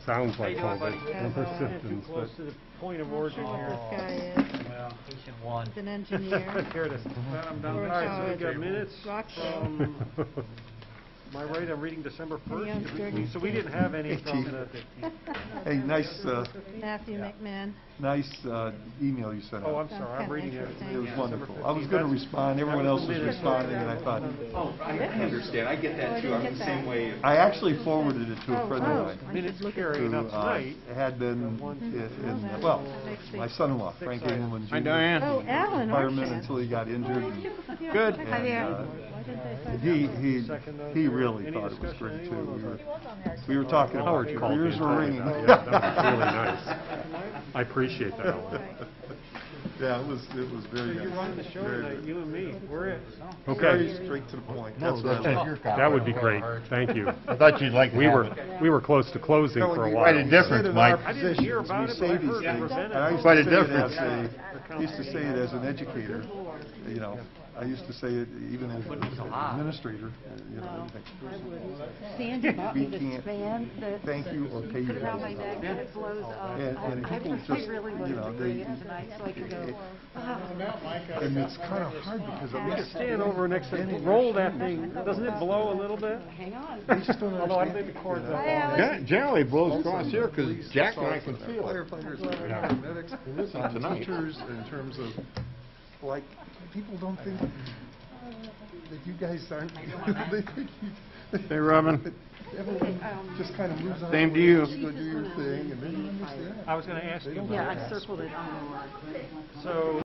sounds like How you doing, COVID. buddy? Persistence, Too close to the point of origin What here. this guy is. Well, patient one. He's an engineer. Here it is. I'm All right, so we got minutes Rockville. from, am I right, I'm reading December Young 1st? Sturdy. So we didn't have any from Chief. the... Hey, nice Matthew McMahon. email you sent out. Oh, I'm sorry, I'm reading it. It was Yeah, wonderful. December I was 15th. going to respond. Everyone else was responding, and I thought, Oh, I understand. I get that too. I'm the same way. I actually forwarded it to a friend of mine Minutes look at carried who out tonight. had been in well, my son-in-law, Frank Engelman Jr. Hi, Diane. Oh, Alan Fireman Orchard. until he got injured. And, Good. and, he really thought it was great too. We were talking about Howard it. called Ears me. were ringing. Yeah, that was really nice. I appreciate that, Alan. Yeah, it was very So you're nice. running the show Very tonight, good. you and me. We're it. Okay. Very straight to the point. That's what I like. That would be great. Thank you. I thought you'd like to We have were it. close to closing for a while. Quite a difference, Mike. I didn't hear about it, but I heard it presented. And I used Quite to a say it difference. I used to say it as an educator, you know. I used to say it even as an administrator, you know, Sandy bought me we this can't fan that thank you or pay you. put it on my neck and it blows up. And I people just, really you wanted know, to bring it tonight so I could go, oh. and it's kind of hard because You I'm can stand over next to it, roll that thing. Doesn't it blow a little bit? Hang on. They just don't Although I understand. think the cord's you know. up. Yeah, generally it blows across here because Police, Jack and I assault, can feel it. Firefighters, paramedics, Listen tonight. teachers, in terms of, like, people don't think that you guys aren't, they think you. Hey, Robin. Everyone just kind of moves on. Same to you. You go do your thing, and then you understand. I was going to ask you about Yeah, that. I circled it on the line. So,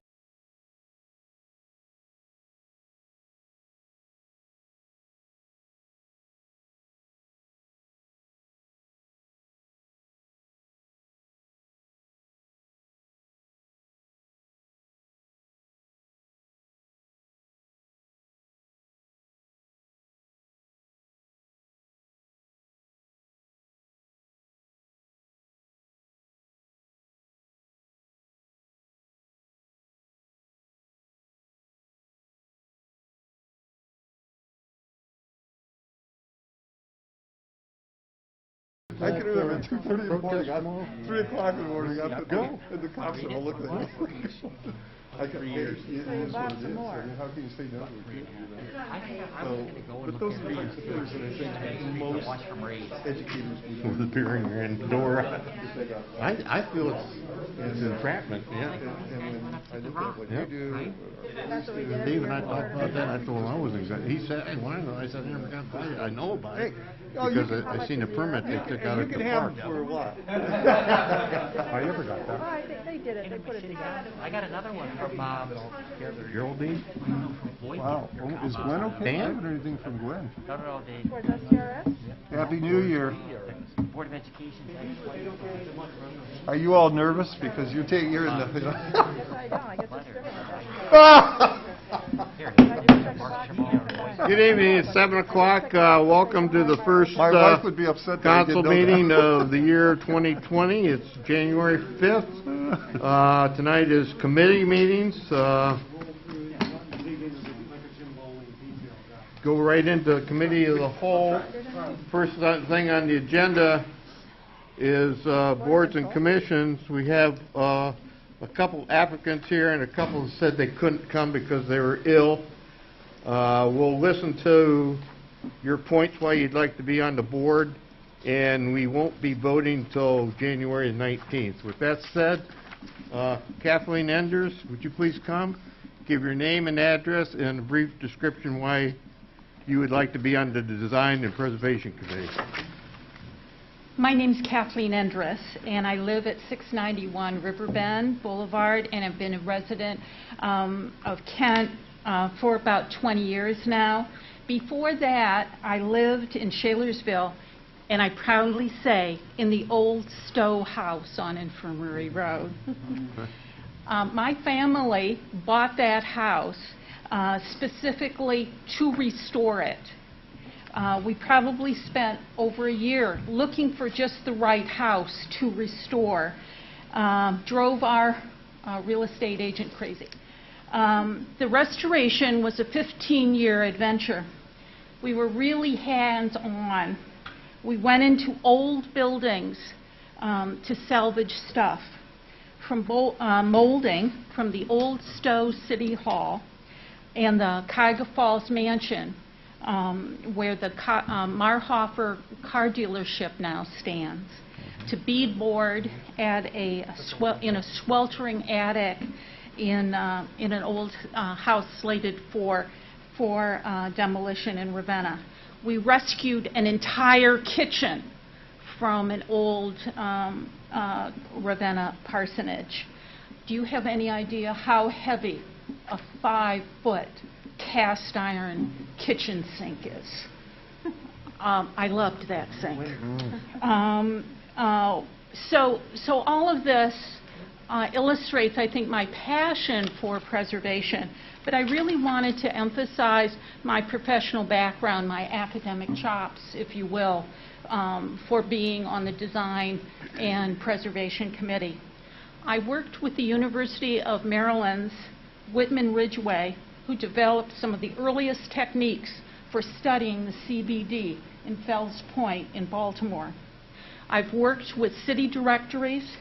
I can remember at 2:30 in the morning, 3 o'clock in the morning, and the cops are all looking at me. I got years. It is what it is. I mean, how can you say no to a kid, you know? So, but those are the kinds of things that I think most educators would do. Disappearing in the door. I feel it's entrapment, yeah. And when I look at what you do, Dave and I talked about that. I told him I wasn't exactly. He said, "Hey, why not?" I said, "I never got by it. I know about it because I seen the permit they took out you at can the have park." them for what? I never got Oh, that. I think they did it. They put it together. I got another one from Geraldine? Wow. Oh, is Gwen okay? I haven't heard anything from Gwen. No, Towards SCRS? Happy New Year. the Board of Education. Are you all nervous because you're in the... Yes, I know. I get this Good evening. It's 7 o'clock. Welcome to the first My wife would be upset that I council didn't know meeting that. of the year 2020. It's January 5th. Tonight is committee meetings. Go right into committee of the whole. First thing on the agenda is boards and commissions. We have a couple applicants here and a couple said they couldn't come because they were ill. We'll listen to your points why you'd like to be on the board, and we won't be voting till January 19th. With that said, Kathleen Enders, would you please come? Give your name and address and a brief description why you would like to be on the Design and Preservation Committee. My name's Kathleen Endress, and I live at 691 Riverbend Boulevard, and I've been a resident of Kent for about 20 years now. Before that, I lived in Shalersville, and I proudly say, in the old Stowe house on Infirmary Road. My family bought that house specifically to restore it. We probably spent over a year looking for just the right house to restore. Drove our real estate agent crazy. The restoration was a 15-year adventure. We were really hands-on. We went into old buildings to salvage stuff from molding from the old Stowe City Hall and the Cuyahoga Falls Mansion, where the Marhofer car dealership now stands, to beadboard at in a sweltering attic in an old house slated for demolition in Ravenna. We rescued an entire kitchen from an old Ravenna parsonage. Do you have any idea how heavy a 5-foot cast iron kitchen sink is? I loved that sink. So all of this illustrates, I think, my passion for preservation, but I really wanted to emphasize my professional background, my academic chops, if you will, for being on the Design and Preservation Committee. I worked with the University of Maryland's Whitman Ridgeway, who developed some of the earliest techniques for studying the CBD in Fells Point in Baltimore. I've worked with city directories,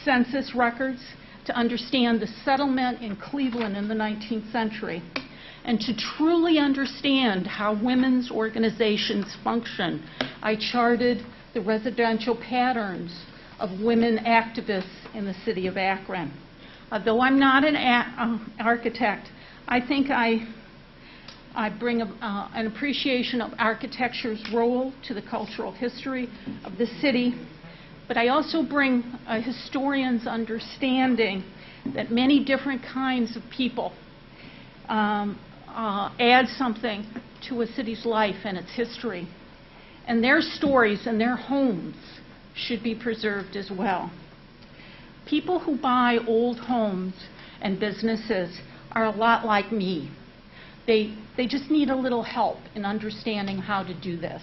census records, to understand the settlement in Cleveland in the 19th century, and to truly understand how women's organizations function. I charted the residential patterns of women activists in the city of Akron. Though I'm not an architect, I think I bring an appreciation of architecture's role to the cultural history of the city, but I also bring a historian's understanding that many different kinds of people add something to a city's life and its history, and their stories and their homes should be preserved as well. People who buy old homes and businesses are a lot like me. They just need a little help in understanding how to do this.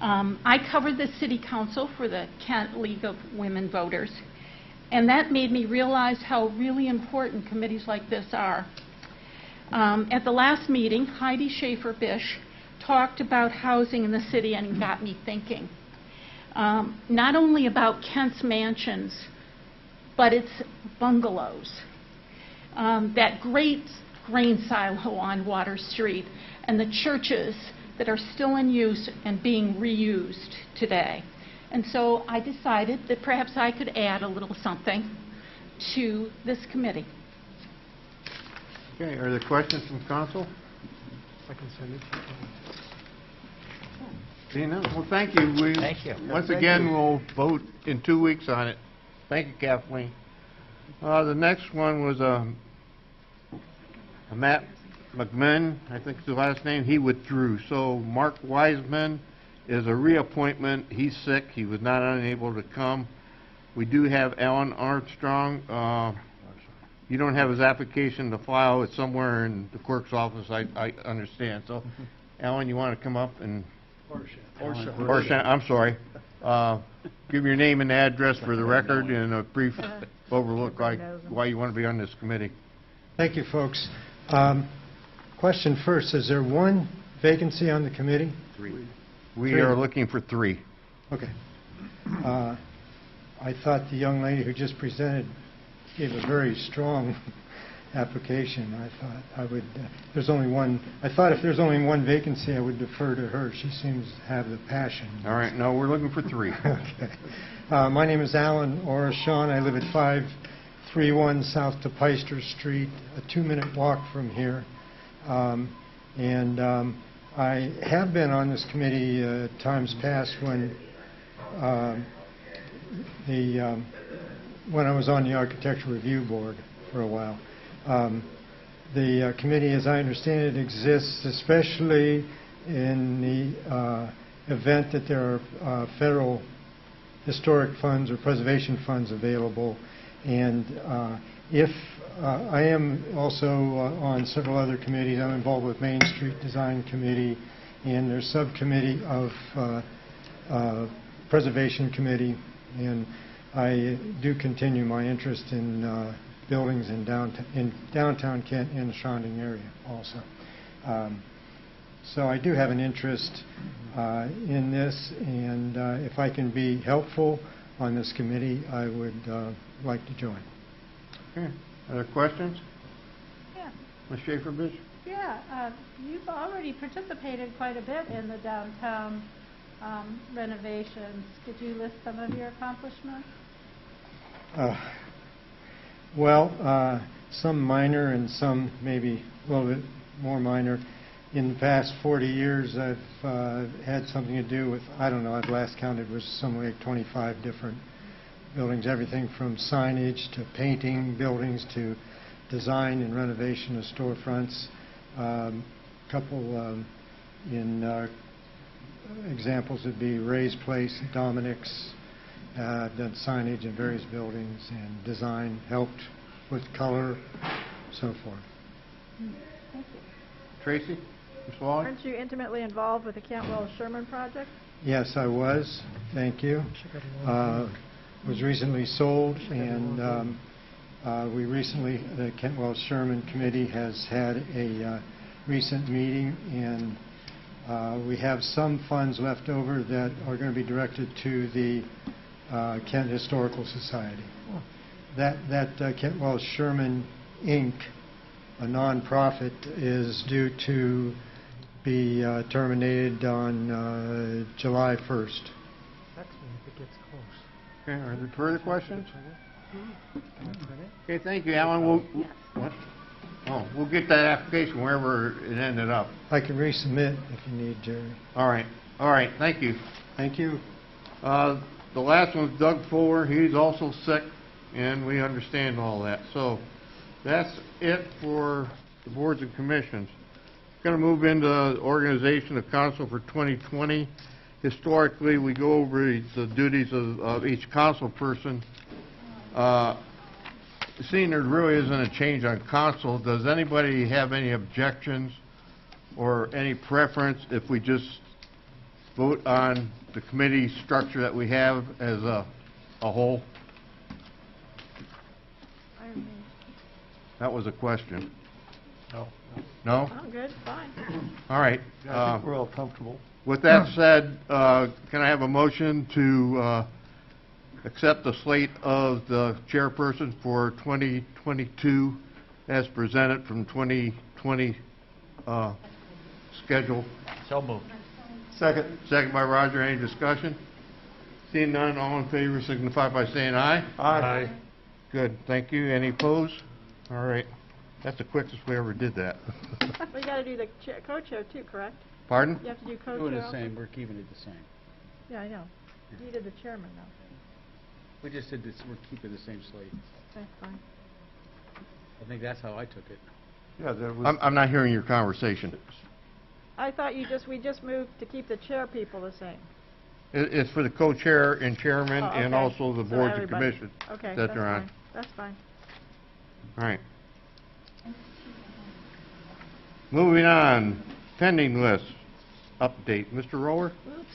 I covered the City Council for the Kent League of Women Voters, and that made me realize how really important committees like this are. At the last meeting, Heidi Schaefer-Bish talked about housing in the city and got me thinking. Not only about Kent's mansions, but its bungalows. That great grain silo on Water Street, and the churches that are still in use and being reused today. And so I decided that perhaps I could add a little something to this committee. Okay, are there questions from council? I can send it to you. Seeing none? Well, thank you. Thank you. Once again, we'll vote in 2 weeks on it. Thank you, Kathleen. The next one was Matt McMinn, I think is the last name. He withdrew. So Mark Wiseman is a reappointment. He's sick. He was not unable to come. We do have Alan Armstrong. You don't have his application to file. It's somewhere in the clerk's office, I understand. So, Alan, you want to come up and... Orshant, I'm sorry. Give your name and address for the record and a brief overlook why you want to be on this committee. Thank you, folks. Question first, is there one vacancy on the committee? Three. We are looking for 3. Okay. I thought the young lady who just presented gave a very strong application. I thought I would, there's only one, I thought if there's only one vacancy, I would defer to her. She seems to have the passion. All right, no, we're looking for 3. Okay. My name is Alan Orshant. I live at 531 South DePeister Street, a 2-minute walk from here. I have been on this committee times past when I was on the Architectural Review Board for a while. The committee, as I understand it, exists especially in the event that there are federal historic funds or preservation funds available. And if I am also on several other committees. I'm involved with Main Street Design Committee, and there's subcommittee of Preservation Committee, and I do continue my interest in buildings in downtown Kent and the surrounding area also. So I do have an interest in this, and if I can be helpful, on this committee, I would like to join. Okay. Other questions? Yeah, Ms. Schaefer-Bish? yeah, you've already participated quite a bit in the downtown renovations. Could you list some of your accomplishments? Well, some minor and some maybe a little bit more minor. In the past 40 years, I've had something to do with, I don't know, I've last counted was somewhere like 25 different buildings, everything from signage to painting buildings to design and renovation of storefronts. Couple in examples would be Ray's Place, Dominic's, done signage in various buildings and design, helped with color, so forth. Thank you. Tracy? Ms. Wally? Aren't you intimately involved with the Cantwell-Sherman project? Yes, I was. Thank you. Was recently sold, and we recently, the Cantwell-Sherman Committee has had a recent meeting, and we have some funds left over that are going to be directed to the Kent Historical Society. That Cantwell-Sherman, Inc., a nonprofit, is due to be terminated on July 1st. Okay, are there further questions? Okay, thank you, Alan. What? Oh, we'll get that application wherever it ended up. I can resubmit if you need, Jerry. All right, thank you. Thank you. The last one's Doug Fuller. He's also sick, and we understand all that. So that's it for the boards and commissions. Going to move into organization of council for 2020. Historically, we go over the duties of each council person. Seeing there really isn't a change on council, does anybody have any objections or any preference if we just vote on the committee structure that we have as a whole? That was a question. No. No? I'm good, fine. All right. I think we're all comfortable. With that said, can I have a motion to accept the slate of the chairperson for 2022 as presented from 2020 schedule? So moved. Second. Second by Roger. Any discussion? Seeing none, all in favor signify by saying aye. Aye. Good. Thank you. Any opposed? All right. That's the quickest we ever did that. We got to do the co-chair too, correct? Pardon? You have to do co-chair. Doing the also? same, we're keeping it the same. Yeah, I know. You did the chairman though. We just did this, we're keeping the same slate. Okay, fine. I think that's how I took it. Yeah, that was. I'm not hearing your conversation. I thought we just moved to keep the chair people the same. It's for the co-chair and chairman Oh, and okay. also the So boards and everybody. commissions Okay, that that's they're on. fine. That's fine. All right. Moving on, pending list update. Mr. Roller? Oops.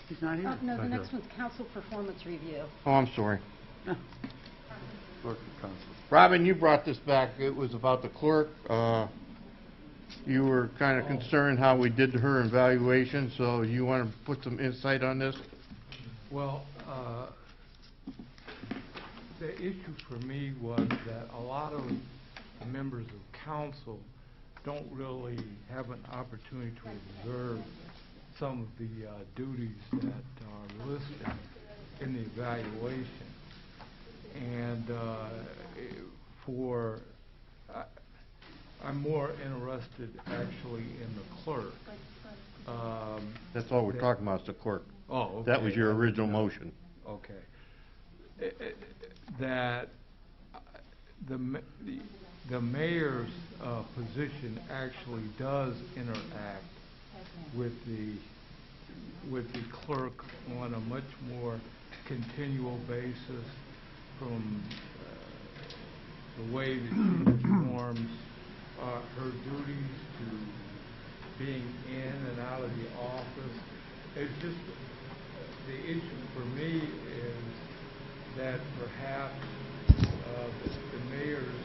He's not here. No, the next one's council performance review. Oh, I'm sorry. Clerk of council. Robin, you brought this back. It was about the clerk. You were kind of concerned how we did her evaluation, so you want to put some insight on this? Well, the issue for me was that a lot of the members of council don't really have an opportunity to observe some of the duties that are listed in the evaluation. And I'm more interested actually in the clerk. That's all we're talking about is the clerk. Oh, okay. That was your original motion. Okay. That the mayor's position actually does interact with the clerk on a much more continual basis, from the way that she performs her duties to being in and out of the office. It's just the issue for me is that perhaps the mayor's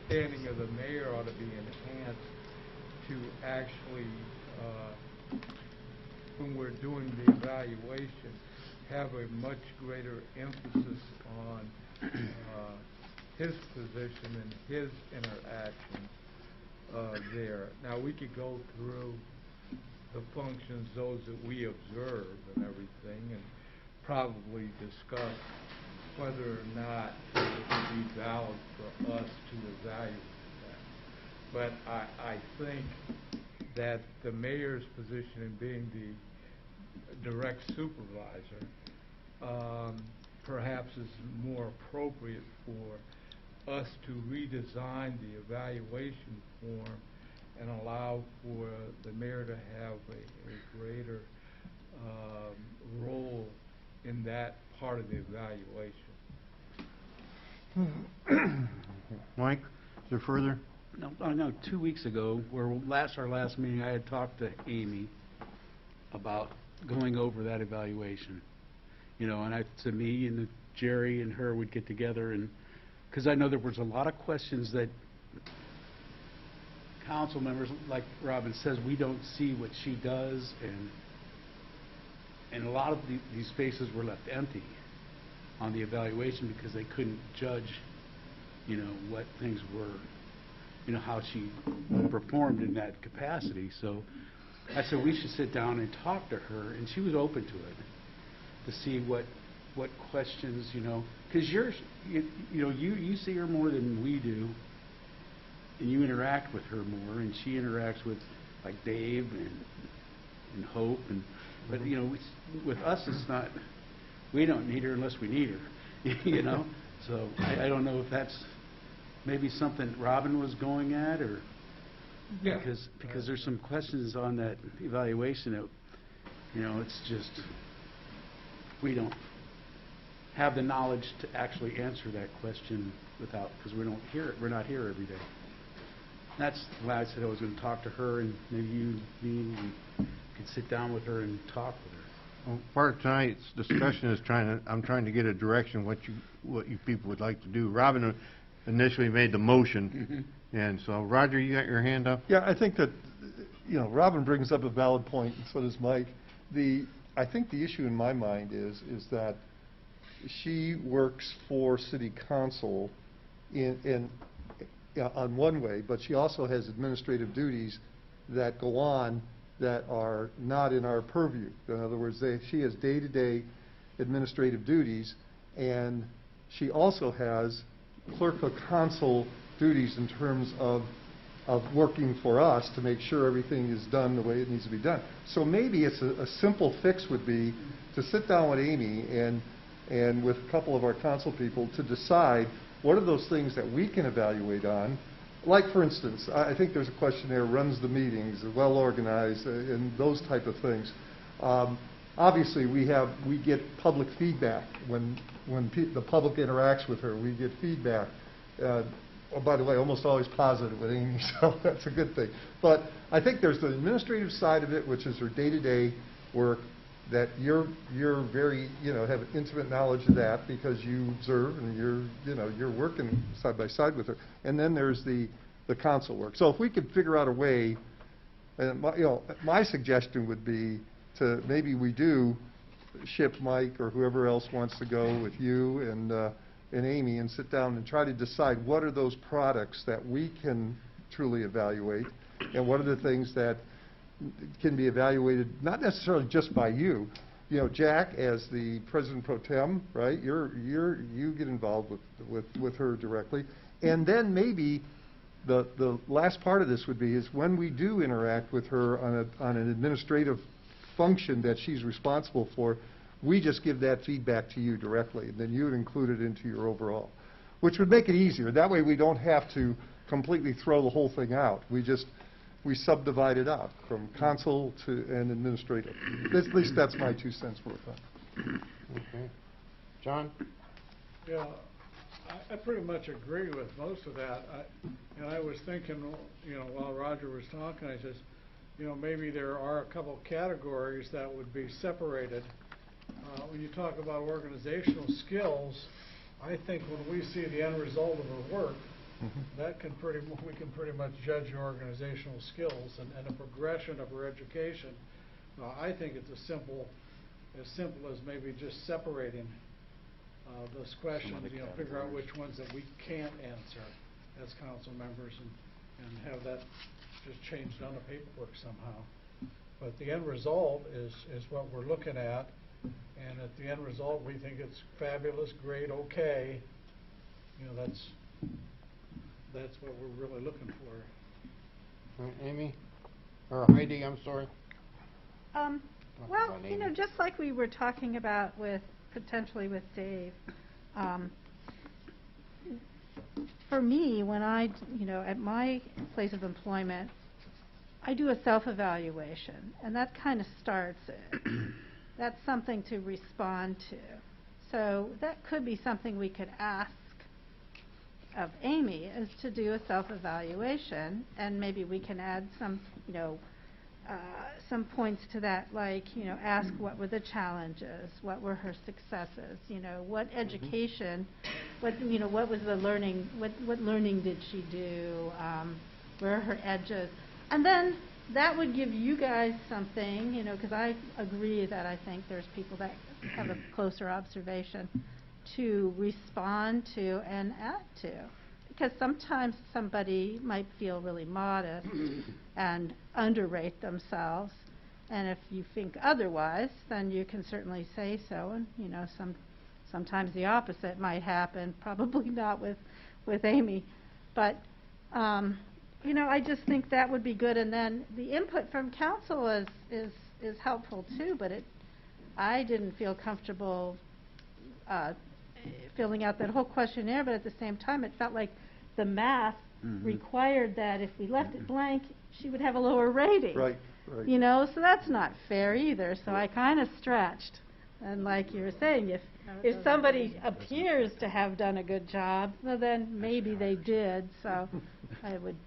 standing of the mayor ought to be enhanced to actually, when we're doing the evaluation, have a much greater emphasis on his position and his interaction there. Now, we could go through the functions, those that we observe and everything, and probably discuss whether or not it would be valid for us to evaluate that. But I think that the mayor's position in being the direct supervisor perhaps is more appropriate for us to redesign the evaluation form and allow for the mayor to have a greater role in that part of the evaluation. Mike, is there further? No, I know 2 weeks ago, our last meeting, I had talked to Amy about going over that evaluation. You know, and to me and Jerry and her would get together, and because I know there was a lot of questions that council members, like Robin says, we don't see what she does, and a lot of these spaces were left empty on the evaluation because they couldn't judge, you know, what things were, you know, how she performed in that capacity. So I said we should sit down and talk to her, and she was open to it, to see what questions, you know, because you see her more than we do, and you interact with her more, and she interacts with like Dave and Hope, but you know, with us it's not. We don't need her unless we need her, you know. So I don't know if that's maybe something Robin was going at, or because there's some questions on that evaluation that, you know, it's just we don't have the knowledge to actually answer that question because we don't hear it. We're not here every day. That's why I said I was going to talk to her, and maybe me, could sit down with her and talk with her. Well, part of tonight's discussion is I'm trying to get a direction what you people would like to do. Robin initially made the motion, and so Roger, you got your hand up? Yeah, I think that, you know, Robin brings up a valid point, and so does Mike. I think the issue in my mind is that she works for City Council on one way, but she also has administrative duties that go on that are not in our purview. In other words, she has day-to-day administrative duties, and she also has clerk of council duties in terms of working for us to make sure everything is done the way it needs to be done. So maybe it's a simple fix would be to sit down with Amy and with a couple of our council people to decide what are those things that we can evaluate on. Like, for instance, I think there's a question there, runs the meetings, well organized, and those type of things. Obviously, we get public feedback when the public interacts with her. We get feedback. Oh, by the way, almost always positive with Amy, so that's a good thing. But I think there's the administrative side of it, which is her day-to-day work, that you're very, you know, have intimate knowledge of that because you observe and you're working side by side with her. And then there's the council work. So if we could figure out a way, and my suggestion would be to maybe we do ship Mike or whoever else wants to go with you and Amy and sit down and try to decide what are those products that we can truly evaluate and what are the things that can be evaluated not necessarily just by you. You know, Jack, as the president pro tem, right? You get involved with her directly, and then maybe the last part of this would be is when we do interact with her on an administrative function that she's responsible for, we just give that feedback to you directly, and then you would include it into your overall, which would make it easier. That way, we don't have to completely throw the whole thing out. We subdivide it out from council to and administrative. At least that's my 2 cents worth on it. Okay. John? Yeah, I pretty much agree with most of that. I was thinking, you know, while Roger was talking, I says, you know, maybe there are a couple of categories that would be separated. When you talk about organizational skills, I think when we see the end result of her work, that can we can pretty much judge your organizational skills and a progression of her education. I think it's as simple as maybe just separating those questions, figure out which ones that we can't answer as council members and have that just changed on the paperwork somehow. But the end result is what we're looking at, and at the end result we think it's fabulous, great, okay. That's what we're really looking for. Amy? Or Heidi, I'm sorry. Well, just like we were talking about potentially with Dave, for me, when at my place of employment, I do a self-evaluation, and that kind of starts it. That's something to respond to. So that could be something we could ask of Amy, is to do a self-evaluation, and maybe we can add some points to that, like, ask what were the challenges, what were her successes, what education, what was the learning, what learning did she do, where are her edges, and then that would give you guys something, because I agree that I think there's people that have a closer observation to respond to and add to. Because sometimes somebody might feel really modest and underrate themselves, and if you think otherwise, then you can certainly say so, and sometimes the opposite might happen, probably not with Amy, but I just think that would be good, and then the input from council is helpful too, but I didn't feel comfortable filling out that whole questionnaire, but at the same time it felt like the math required that if we left it blank, she would have a lower rating. Right. So that's not fair either. So I kind of stretched. And like you were saying, if somebody appears to have done a good job, well, then maybe they did. So I would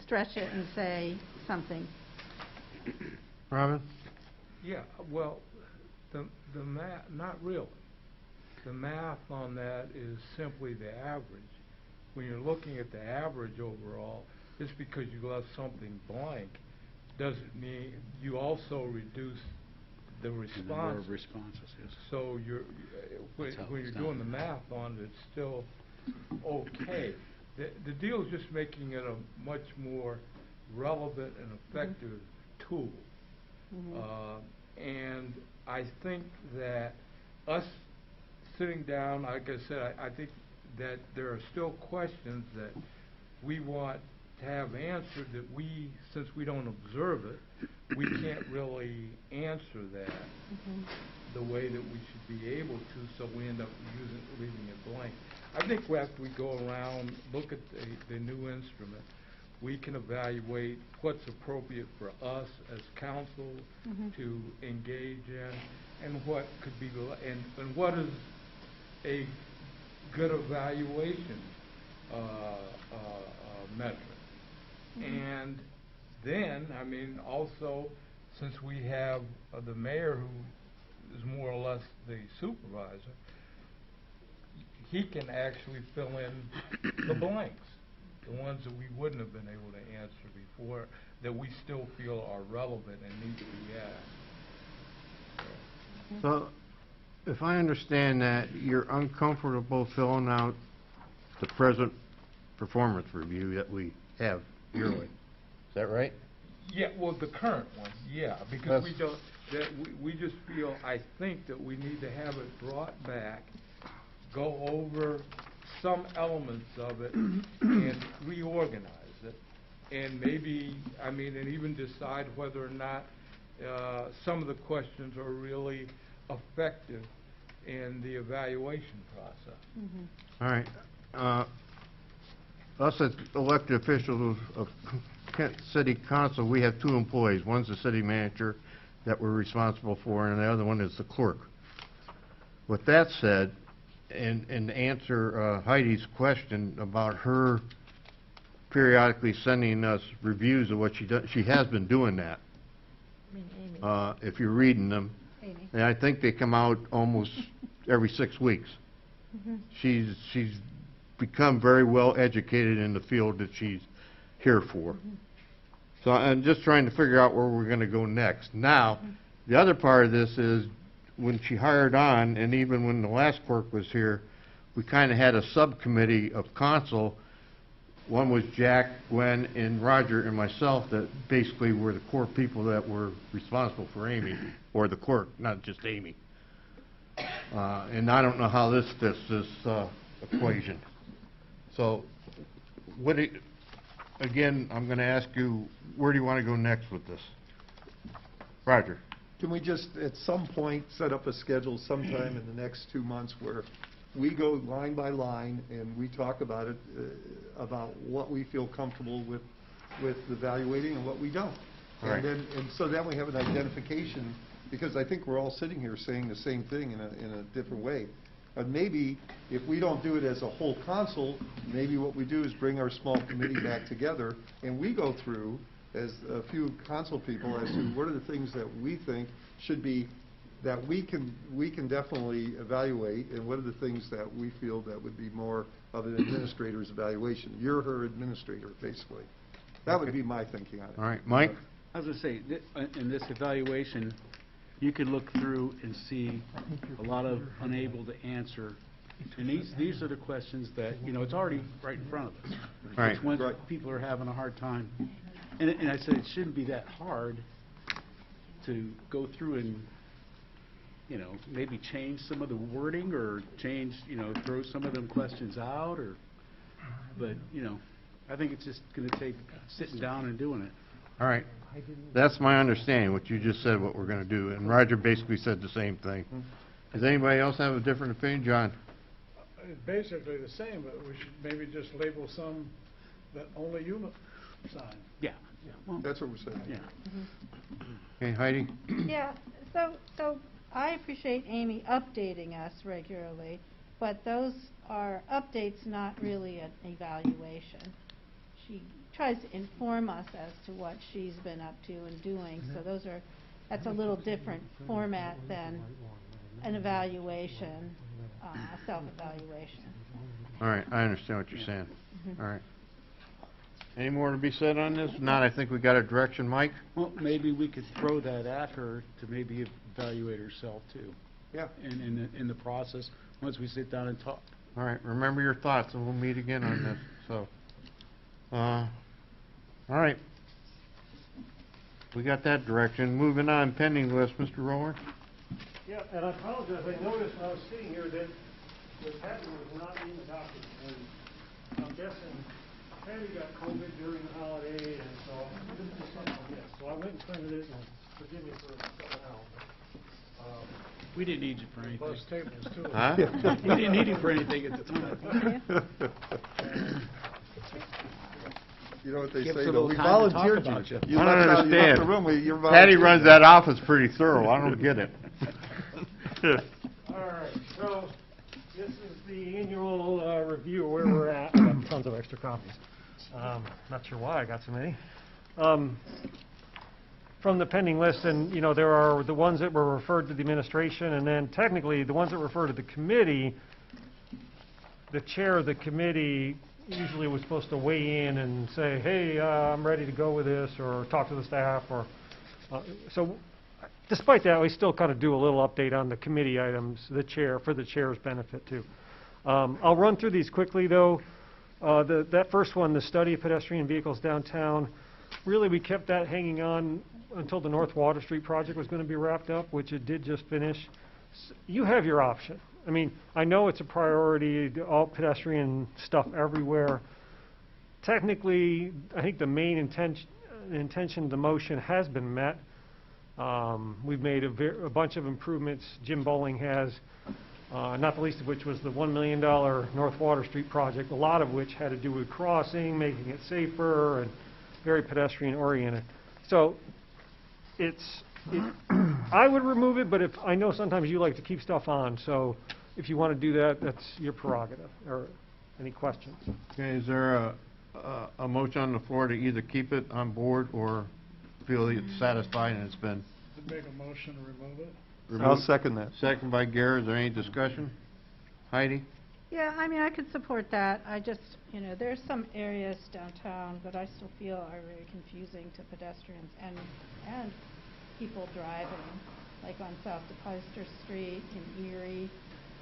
stretch it and say something. Robin? Yeah, well, the math, not really. The math on that is simply the average. When you're looking at the average overall, just because you left something blank doesn't mean you also reduce the response. The number of responses, yes. So when you're doing the math on it, it's still okay. The deal is just making it a much more relevant and effective tool. And I think that us sitting down, like I said, I think that there are still questions that we want to have answered that since we don't observe it, we can't really answer that the way that we should be able to, so we end up leaving it blank. I think after we go around, look at the new instrument, we can evaluate what's appropriate for us as council to engage in, and what could be, and what is a good evaluation metric. And then, also, since we have the mayor who is more or less the supervisor, he can actually fill in the blanks, the ones that we wouldn't have been able to answer before, that we still feel are relevant and need to be asked. So, if I understand that, you're uncomfortable filling out the present performance review that we have yearly. Is that right? Yeah, well, the current one, yeah, because we just feel, I think that we need to have it brought back, go over some elements of it, and reorganize it, and maybe, and even decide whether or not some of the questions are really effective in the evaluation process. All right. Us as elected officials of Kent City Council, we have two employees. One's the city manager that we're responsible for, and the other one is the clerk. With that said, and to answer Heidi's question about her periodically sending us reviews of what she does, she has been doing that. Amy. If you're reading them, Amy. and I think they come out almost every 6 weeks. She's become very well educated in the field that she's here for. So I'm just trying to figure out where we're going to go next. Now, the other part of this is when she hired on, and even when the last clerk was here, we kind of had a subcommittee of council. One was Jack, Gwen, and Roger, and myself that basically were the core people that were responsible for Amy, or the clerk, not just Amy. And I don't know how this fits this equation. So, again, I'm going to ask you, where do you want to go next with this? Roger. Can we just, at some point, set up a schedule sometime in the next 2 months where we go line by line and we talk about it, about what we feel comfortable with evaluating and what we don't? Right. And so then we have an identification, because I think we're all sitting here saying the same thing in a different way. And maybe if we don't do it as a whole council, maybe what we do is bring our small committee back together and we go through as a few council people as to what are the things that we think should be, that we can definitely evaluate, and what are the things that we feel that would be more of an administrator's evaluation. You're her administrator, basically. That would be my thinking on it. All right, Mike? I was going to say, in this evaluation, you could look through and see a lot of unable to answer. And these are the questions that, it's already right in front of us. Right. It's ones that people are having a hard time. And I said it shouldn't be that hard to go through and, maybe change some of the wording or change, throw some of them questions out but, I think it's just going to take sitting down and doing it. All right. That's my understanding, what you just said, what we're going to do. And Roger basically said the same thing. Does anybody else have a different opinion? John? It's basically the same, but we should maybe just label some that only you sign. Yeah. Well, That's what we're saying. yeah. Okay, Heidi? Yeah, so I appreciate Amy updating us regularly, but those are updates, not really an evaluation. She tries to inform us as to what she's been up to and doing, so that's a little different format than an evaluation, a self-evaluation. All right, I understand what you're saying. All right. Any more to be said on this? If not, I think we got a direction. Mike? Well, maybe we could throw that at her to maybe evaluate herself, too. Yeah. In the process, once we sit down and talk. All right, remember your thoughts, and we'll meet again on this. So, all right. We got that direction. Moving on, pending list, Mr. Roller? Yeah, and I apologize. I noticed when I was sitting here that the patent was not in the document. And I'm guessing Patty got COVID during the holiday, and so this is something I missed. So I went and printed it, and forgive me for something else. We didn't need you for anything. Plus tables, too. Huh? We didn't need you for anything at the time. You know what they Give us say, a though? little We time to talk volunteered about you. you. I don't left out- you left understand. the room, you're Patty volunteering. runs that office pretty thorough. I don't get it. All right, so this is the annual review of where we're at. I got tons of extra copies. Not sure why I got so many. From the pending list, and there are the ones that were referred to the administration, and then technically the ones that refer to the committee. The chair of the committee usually was supposed to weigh in and say, hey, I'm ready to go with this, or talk to the staff, or so. Despite that, we still kind of do a little update on the committee items, for the chair's benefit too. I'll run through these quickly though. That first one, the study of pedestrian vehicles downtown, really we kept that hanging on until the North Water Street project was going to be wrapped up, which it did just finish. You have your option. I mean, I know it's a priority, all pedestrian stuff everywhere. Technically, I think the main intention of the motion has been met. We've made a bunch of improvements. Jim Bowling has, not the least of which was the $1 million North Water Street project, a lot of which had to do with crossing, making it safer, and very pedestrian oriented. So I would remove it, but I know sometimes you like to keep stuff on, so if you want to do that, that's your prerogative. Or any questions? Okay, is there a motion on the floor to either keep it on board or feel it's satisfied and it's been Make a motion to remove it? removed? I'll second that. Second by Gary. Is there any discussion? Heidi? Yeah, I mean, I could support that. I just, you know, there's some areas downtown that I still feel are very confusing to pedestrians and people driving, like on South DePuyster Street in Erie.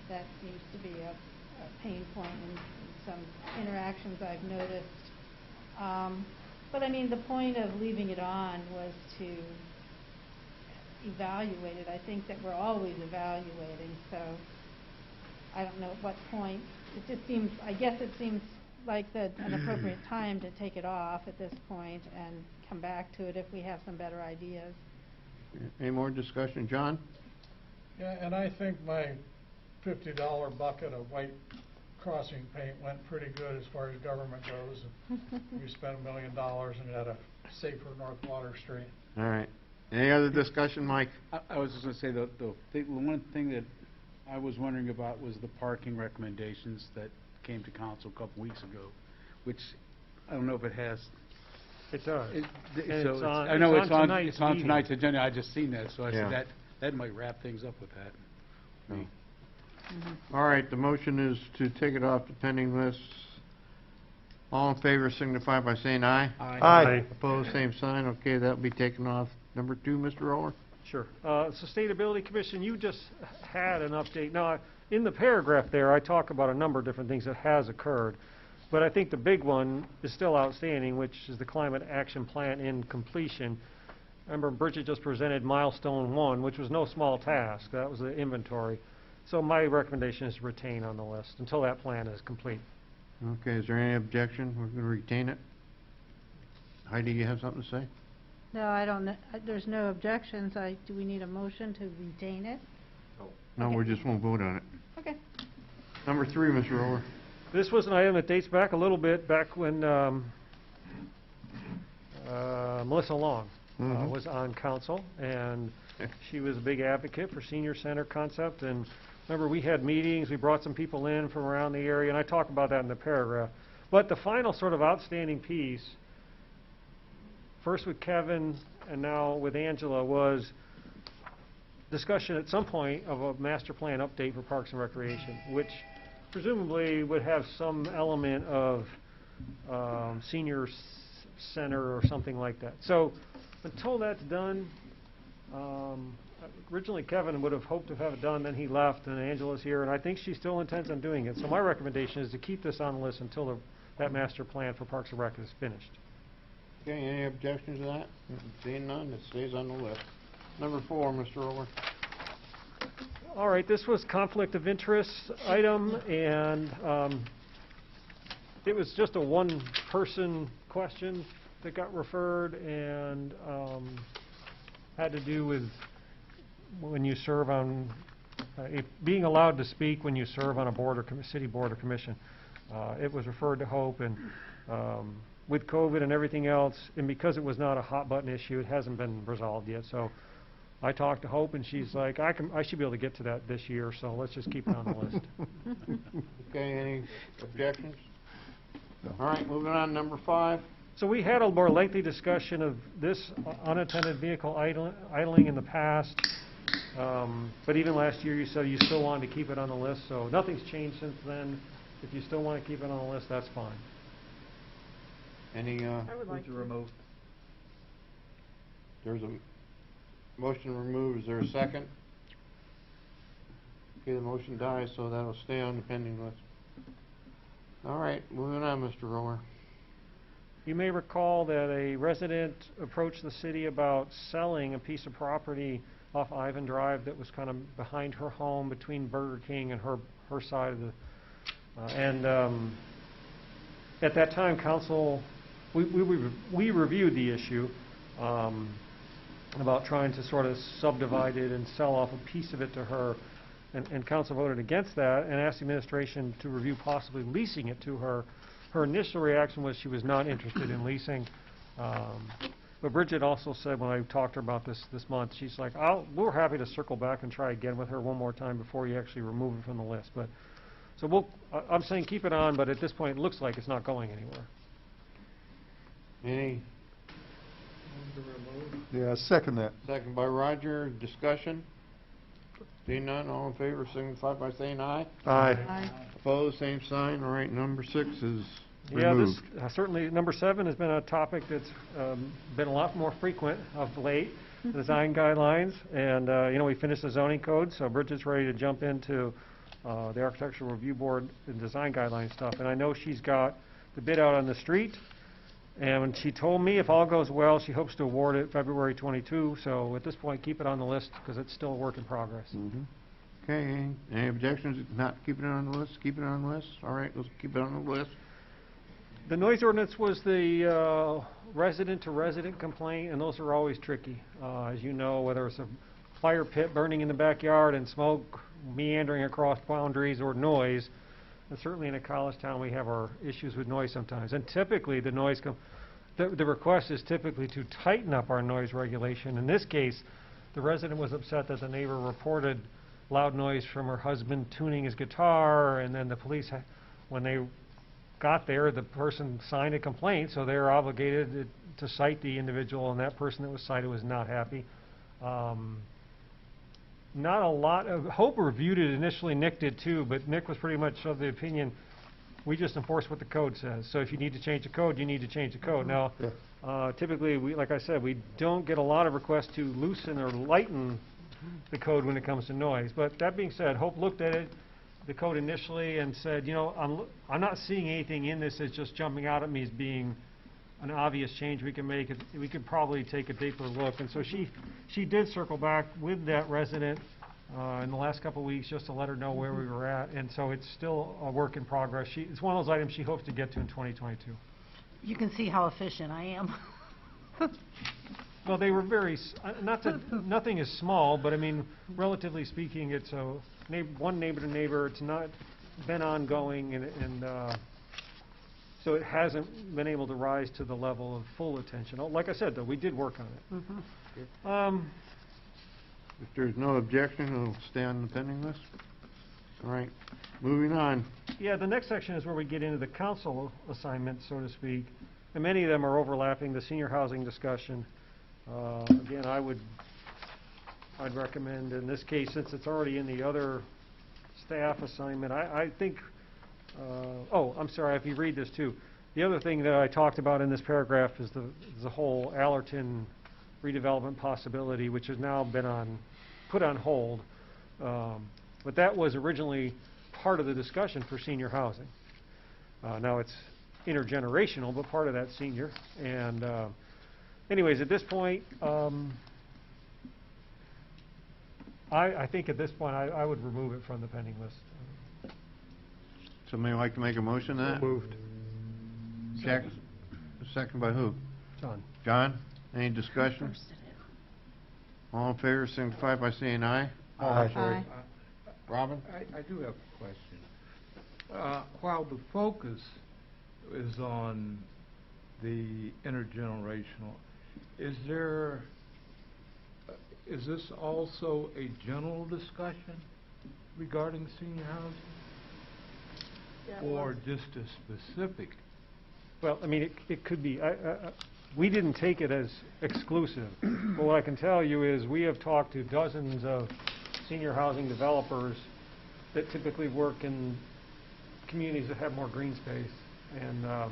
That seems to be a pain point in some interactions I've noticed. But I mean, the point of leaving it on was to evaluate it. I think that we're always evaluating, so I don't know at what point. It just seems, I guess it seems like an appropriate time to take it off at this point and come back to it if we have some better ideas. Any more discussion? John? Yeah, and I think my $50 bucket of white crossing paint went pretty good as far as government goes. We spent $1 million and had a safer North Water Street. All right. Any other discussion, Mike? I was just going to say, the one thing that I was wondering about was the parking recommendations that came to council a couple weeks ago, which I don't know if it has. It does. I know it's on meeting. tonight's agenda. I just seen that, so I Yeah. said that might wrap things up with that. No. All right, the motion is to take it off the pending list. All in favor signify by saying aye. Aye. Opposed, same sign. Okay, that'll be taken off. Number 2, Mr. Roller. Sure. Sustainability Commission, you just had an update. Now, in the paragraph there, I talk about a number of different things that has occurred, but I think the big one is still outstanding, which is the Climate Action Plan in completion. Remember, Bridget just presented milestone 1, which was no small task. That was the inventory. So my recommendation is to retain on the list until that plan is complete. Okay, is there any objection? We're going to retain it. Heidi, you have something to say? No, I don't, there's no objections. Do we need a motion to retain it? No, Okay. we just won't vote on it. Okay. Number 3, Mr. Roller. This was an item that dates back a little bit, back when Melissa Long was on council, and she was a big advocate for senior center concept. And remember, we had meetings, we brought some people in from around the area, and I talk about that in the paragraph. But the final sort of outstanding piece, first with Kevin and now with Angela, was discussion at some point of a master plan update for Parks and Recreation, which presumably would have some element of senior center or something like that. So until that's done, originally Kevin would have hoped to have it done, then he left, and Angela's here, and I think she still intends on doing it. So my recommendation is to keep this on the list until that master plan for Parks and Rec is finished. Okay, any objections to that? Seeing none, it stays on the list. Number 4, Mr. Roller. All right, this was conflict of interest item, and it was just a one-person question that got referred, and had to do with when you serve on, being allowed to speak when you serve on a board or city board or commission. It was referred to Hope, and with COVID and everything else, and because it was not a hot-button issue, it hasn't been resolved yet. So I talked to Hope, and she's like, I should be able to get to that this year, so let's just keep it on the list. Okay, any objections? No. All right, moving on, number 5. So we had a more lengthy discussion of this unattended vehicle idling in the past, but even last year you said you still wanted to keep it on the list, so nothing's changed since then. If you still want to keep it on the list, that's fine. Any, I would like to remove. There's a motion to remove. Is there a second? Okay, the motion dies, so that'll stay on the pending list. All right, moving on, Mr. Roller. You may recall that a resident approached the city about selling a piece of property off Ivan Drive that was kind of behind her home between Burger King and her side of the, at that time, council, we reviewed the issue about trying to sort of subdivide it and sell off a piece of it to her, and council voted against that and asked the administration to review possibly leasing it to her. Her initial reaction was she was not interested in leasing, but Bridget also said when I talked to her about this month, she's like, we're happy to circle back and try again with her one more time before you actually remove it from the list. But so I'm saying keep it on, but at this point it looks like it's not going anywhere. Any? Yeah, second that. Second by Roger. Discussion? Seeing none, all in favor, signify by saying aye. Aye. Aye. Opposed, same sign. All right, number 6 is Yeah, this, removed. certainly, number 7 has been a topic that's been a lot more frequent of late, design guidelines, and, we finished the zoning code, so Bridget's ready to jump into the Architectural Review Board and design guideline stuff, and I know she's got the bid out on the street, and she told me if all goes well, she hopes to award it February 22, so at this point, keep it on the list, because it's still a work in progress. Okay, any objections to not keeping it on the list? Keep it on the list? All right, let's keep it on the list. The noise ordinance was the resident-to-resident complaint, and those are always tricky. As you know, whether it's a fire pit burning in the backyard and smoke meandering across boundaries or noise, and certainly in a college town we have our issues with noise sometimes. And typically the the request is typically to tighten up our noise regulation. In this case, the resident was upset that the neighbor reported loud noise from her husband tuning his guitar, and then the police, when they got there, the person signed a complaint, so they're obligated to cite the individual, and that person that was cited was not happy. Not a lot of, Hope reviewed it initially, Nick did too, but Nick was pretty much of the opinion, we just enforce what the code says. So if you need to change the code, you need to change the code. Now, typically, like I said, we don't get a lot of requests to loosen or lighten the code when it comes to noise. But that being said, Hope looked at it, the code initially, and said, I'm not seeing anything in this that's just jumping out at me as being an obvious change we can make. We could probably take a deeper look. And so she did circle back with that resident in the last couple of weeks just to let her know where we were at. And so it's still a work in progress. It's one of those items she hopes to get to in 2022. You can see how efficient I am. Well, they were very, nothing is small, but I mean, relatively speaking, it's one neighbor to neighbor. It's not been ongoing, and so it hasn't been able to rise to the level of full attention. Like I said, though, we did work on it. If there's no objection, it'll stay on the pending list. All right, moving on. Yeah, the next section is where we get into the council assignments, so to speak, and many of them are overlapping the senior housing discussion. Again, I'd recommend in this case, since it's already in the other staff assignment, I think, I'm sorry, if you read this too. The other thing that I talked about in this paragraph is the whole Allerton redevelopment possibility, which has now been put on hold. But that was originally part of the discussion for senior housing. Now it's intergenerational, but part of that senior. And anyways, at this point, I think at this point I would remove it from the pending list. Somebody like to make a motion on that? Moved. Second by who? John. John? Any discussion? All in favor, signify by saying aye. Aye. Robin? I do have a question. While the focus is on the intergenerational, is this also a general discussion regarding senior housing? Or just a specific? Well, I mean, it could be. We didn't take it as exclusive. But what I can tell you is we have talked to dozens of senior housing developers that typically work in communities that have more green space. And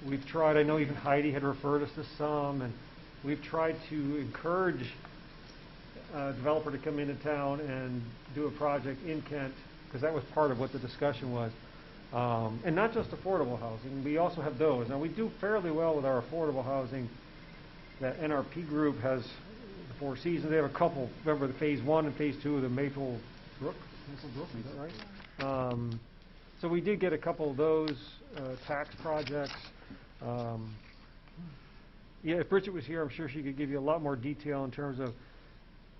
we've tried, I know even Heidi had referred us to some, and we've tried to encourage a developer to come into town and do a project in Kent, because that was part of what the discussion was. And not just affordable housing, we also have those. Now, we do fairly well with our affordable housing. That NRP group has the Four Seasons. They have a couple, remember the phase 1 and phase 2 of the Maple Brook, is that right? So we did get a couple of those tax projects. Yeah, if Bridget was here, I'm sure she could give you a lot more detail in terms of,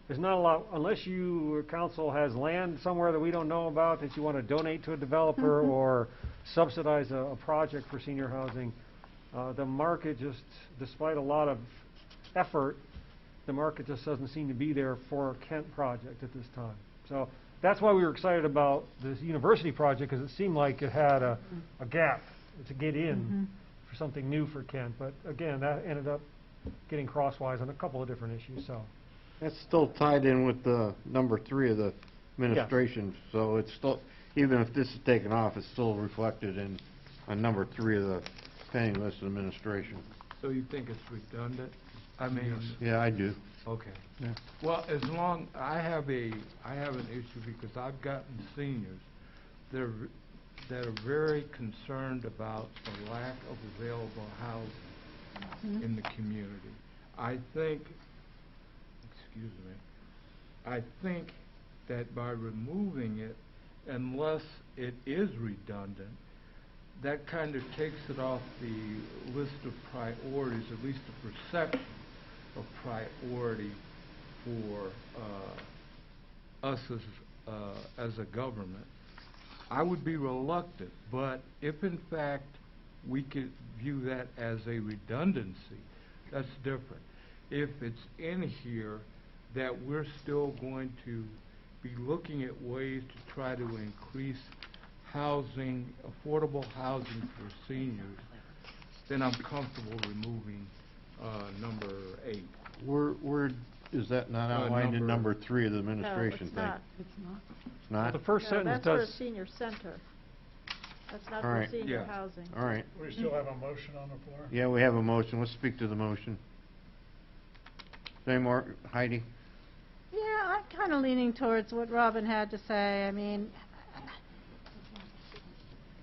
there's not a lot, unless you, council, has land somewhere that we don't know about that you want to donate to a developer or subsidize a project for senior housing. The market just, despite a lot of effort, the market just doesn't seem to be there for a Kent project at this time. So that's why we were excited about this university project, because it seemed like it had a gap to get in for something new for Kent. But again, that ended up getting crosswise on a couple of different issues. So That's still tied in with the number 3 of the administration, so it's still, even if this is taken off, it's still reflected in on number 3 of the pending list of administration. So you think it's redundant? I mean... Yeah, I do. Okay. Yeah. Well, as long, I have an issue because I've gotten seniors that are very concerned about the lack of available housing in the community. I think, excuse me, I think that by removing it, unless it is redundant, that kind of takes it off the list of priorities, at least the perception of priority for us as a government. I would be reluctant, but if in fact we could view that as a redundancy, that's different. If it's in here that we're still going to be looking at ways to try to increase housing, affordable housing for seniors, then I'm comfortable removing number 8. Where is that not outlined in number 3 of the administration thing? No, It's not. It's not? The first no, sentence that's for a does, senior center. That's not All for right. senior Yeah. housing. All right. We still have a motion on the floor? Yeah, we have a motion. Let's speak to the motion. Say more, Heidi? Yeah, I'm kind of leaning towards what Robin had to say. I mean,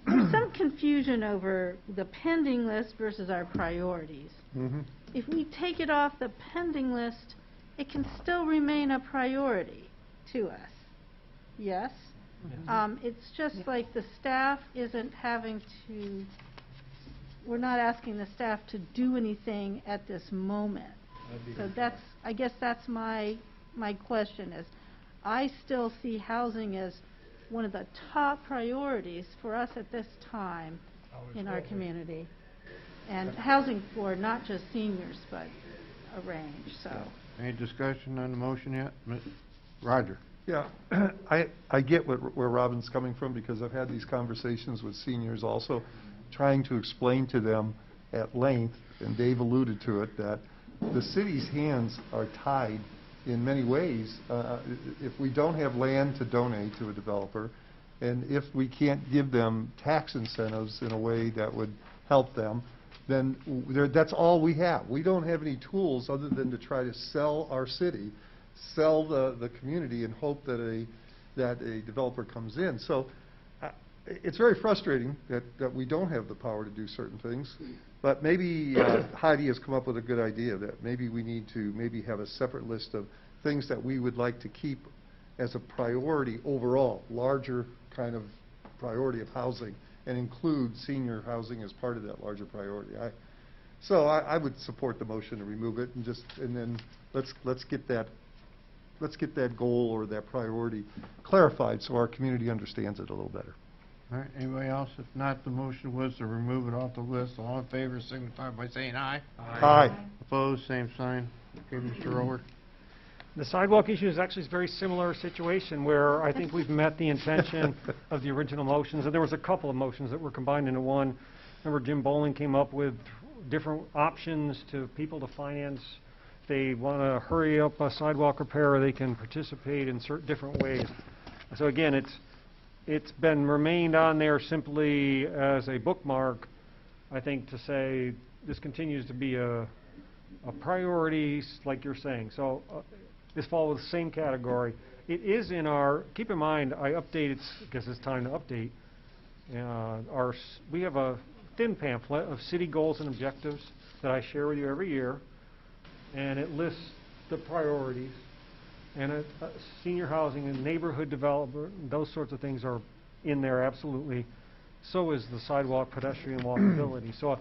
there's some confusion over the pending list versus our priorities. Mm-hmm. If we take it off the pending list, it can still remain a priority to us. Yes? It's just like the staff isn't having to, we're not asking the staff to do anything at this moment. So that's, I guess that's my question is, I still see housing as one of the top priorities for us at this time in our community. And housing for not just seniors, but a range, so. Any discussion on the motion yet? Roger? Yeah, I get where Robin's coming from, because I've had these conversations with seniors also, trying to explain to them at length, and Dave alluded to it, that the city's hands are tied in many ways. If we don't have land to donate to a developer, and if we can't give them tax incentives in a way that would help them, then that's all we have. We don't have any tools other than to try to sell our city, sell the community, and hope that a developer comes in. So it's very frustrating that we don't have the power to do certain things. But maybe Heidi has come up with a good idea that maybe we need to maybe have a separate list of things that we would like to keep as a priority overall, larger kind of priority of housing, and include senior housing as part of that larger priority. So I would support the motion to remove it, and then let's get that goal or that priority clarified so our community understands it a little better. All right, anybody else? If not, the motion was to remove it off the list. All in favor signify by saying aye. Aye. Opposed, same sign. Okay, Mr. Rower. the sidewalk issue is actually a very similar situation where I think we've met the intention of the original motions. And there was a couple of motions that were combined into one. Remember, Jim Bowling came up with different options to people to finance. If they want to hurry up a sidewalk repair, they can participate in certain different ways. So again, it's been remained on there simply as a bookmark, I think, to say this continues to be a priority, like you're saying. So this falls with the same category. It is in our, keep in mind, I updated, because it's time to update, we have a thin pamphlet of city goals and objectives that I share with you every year, and it lists the priorities. And senior housing and neighborhood development, those sorts of things are in there absolutely. So is the sidewalk, pedestrian walkability. So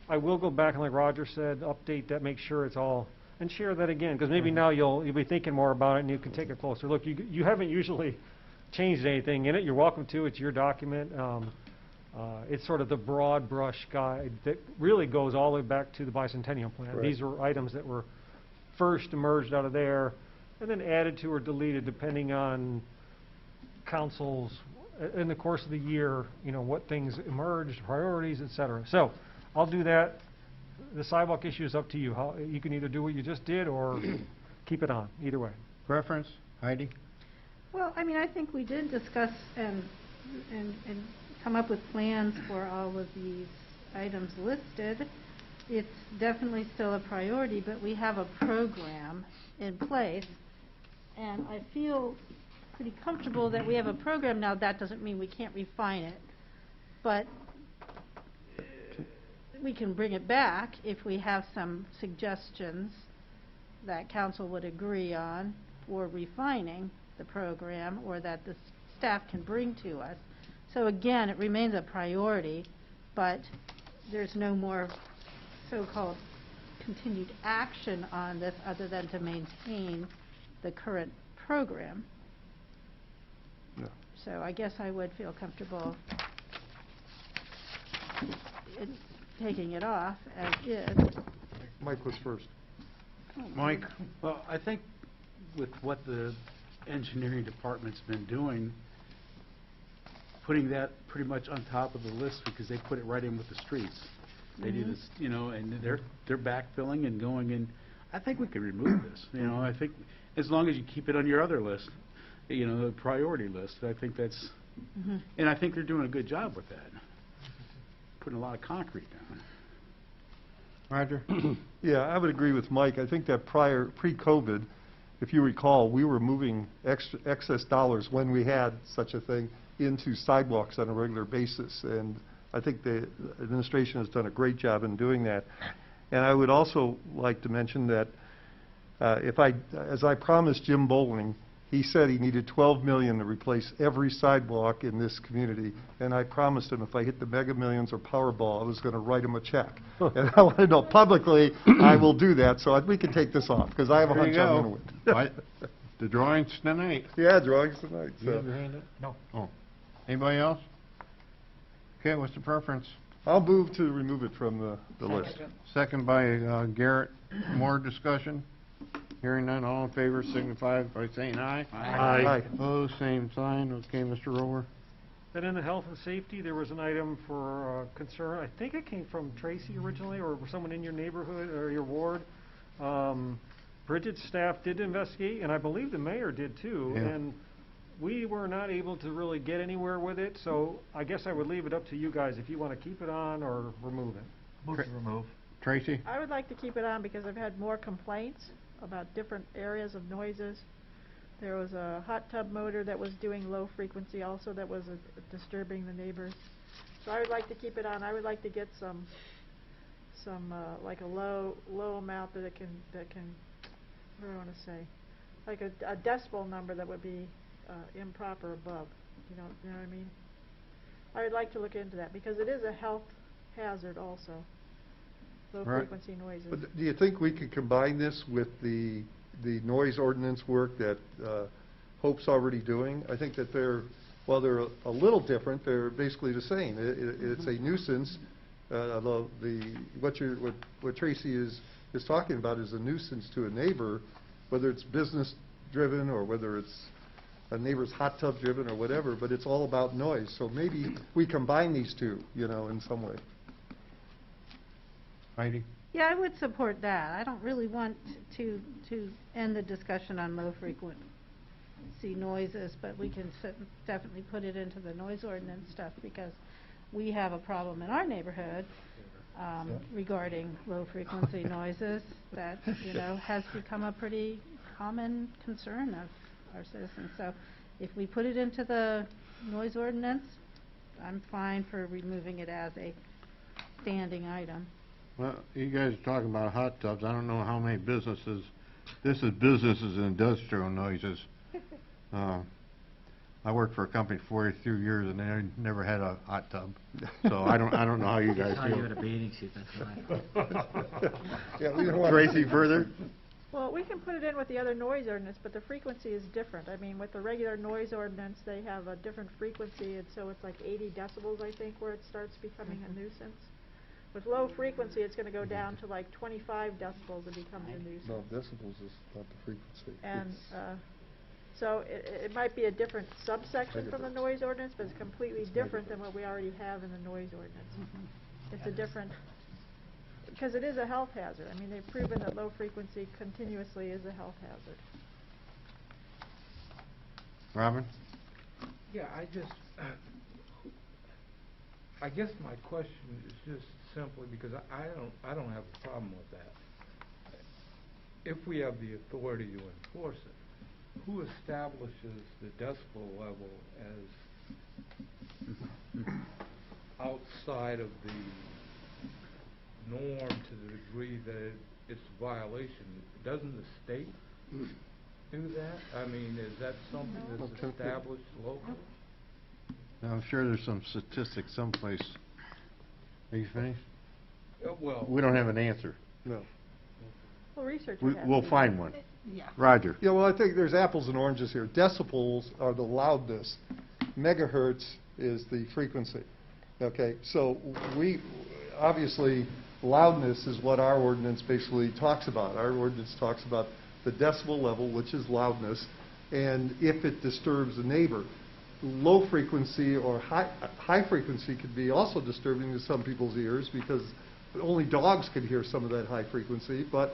I will go back and, like Roger said, update that, make sure it's all, and share that again, because maybe now you'll be thinking more about it and you can take a closer look. You haven't usually changed anything in it. You're welcome to. It's your document. It's sort of the broad brush guide that really goes all the way back to the bicentennial plan. Right. These were items that were first emerged out of there, and then added to or deleted depending on councils in the course of the year, what things emerged, priorities, et cetera. So I'll do that. The sidewalk issue is up to you. You can either do what you just did or keep it on, either way. Preference? Heidi? Well, I mean, I think we did discuss and come up with plans for all of these items listed. It's definitely still a priority, but we have a program in place, and I feel pretty comfortable that we have a program now. That doesn't mean we can't refine it, but we can bring it back if we have some suggestions that council would agree on for refining the program, or that the staff can bring to us. So again, it remains a priority, but there's no more so-called continued action on this other than to maintain the current program. Yeah. So I guess I would feel comfortable in taking it off as is. Mike was first. Mike? Well, I think with what the engineering department's been doing, putting that pretty much on top of the list, because they put it right in with the streets. They do this, you know, and they're backfilling and going in. I think we could remove this, you know. I think as long as you keep it on your other list, you know, the priority list, I think that's, and I think they're doing a good job with that. Putting a lot of concrete down. Roger? Yeah, I would agree with Mike. I think that pre-COVID, if you recall, we were moving excess dollars when we had such a thing into sidewalks on a regular basis, and I think the administration has done a great job in doing that. And I would also like to mention that as I promised Jim Bowling, he said he needed $12 million to replace every sidewalk in this community, and I promised him if I hit the Mega Millions or Powerball, I was going to write him a check. And I want to know publicly I will do that, so we can take this off, because I have a hunch I'm going to win. The drawing's tonight. Yeah, drawings tonight. You have your hand up? No. Oh. Anybody else? Okay, what's the preference? I'll move to remove it from the list. Second by Garrett. More discussion? Hearing none, all in favor signify by saying aye. Aye. Opposed, same sign. Okay, Mr. Rower. Then in the health and safety, there was an item for concern. I think it came from Tracy originally, or someone in your neighborhood or your ward. Bridget's staff did investigate, and I believe the mayor did too. Yeah. And we were not able to really get anywhere with it, so I guess I would leave it up to you guys if you want to keep it on or remove it. Move to remove. Tracy? I would like to keep it on because I've had more complaints about different areas of noises. There was a hot tub motor that was doing low frequency also that was disturbing the neighbors. So I would like to keep it on. I would like to get some like a low amount that can what do I want to say, like a decibel number that would be improper above. You know what I mean? I would like to look into that because it is a health hazard also. Low frequency noises. But do you think we could combine this with the noise ordinance work that Hope's already doing? I think that while they're a little different, they're basically the same. It's a nuisance. Although what Tracy is talking about is a nuisance to a neighbor, whether it's business driven or whether it's a neighbor's hot tub driven or whatever. But it's all about noise. So maybe we combine these two, you know, in some way. Heidi? Yeah, I would support that. I don't really want to end the discussion on low frequency noises, but we can definitely put it into the noise ordinance stuff because we have a problem in our neighborhood regarding low frequency noises that, you know, has become a pretty common concern of our citizens. So if we put it into the noise ordinance, I'm fine for removing it as a standing item. Well, you guys are talking about hot tubs. I don't know how many businesses, this is businesses and industrial noises. I worked for a company for 43 years and they never had a hot tub. So I don't know how you guys How you feel. at a bathing suit, that's right. Yeah, we don't want Tracy, further? Well, we can put it in with the other noise ordinance, but the frequency is different. I mean, with the regular noise ordinance, they have a different frequency, and so it's like 80 decibels, I think, where it starts becoming a nuisance. With low frequency, it's going to go down to like 25 decibels and becomes a nuisance. No, decibels is not the frequency. And so it might be a different subsection from the noise ordinance, but it's completely different than what we already have in the noise ordinance. It's a different, because it is a health hazard. I mean, they've proven that low frequency continuously is a health hazard. Robin? Yeah, I guess my question is just simply because I don't have a problem with that. If we have the authority to enforce it, who establishes the decibel level as outside of the norm to the degree that it's a violation? Doesn't the state do that? I mean, is that something that's established locally? Now, I'm sure there's some statistics someplace. Are you finished? Well, We don't have an answer. No. Well, research would have to We'll be find done. one. Yeah. Roger? Yeah, well, I think there's apples and oranges here. Decibels are the loudness. Megahertz is the frequency. Okay, so we, obviously, loudness is what our ordinance basically talks about. Our ordinance talks about the decibel level, which is loudness, and if it disturbs a neighbor. Low frequency or high frequency could be also disturbing to some people's ears because only dogs could hear some of that high frequency, but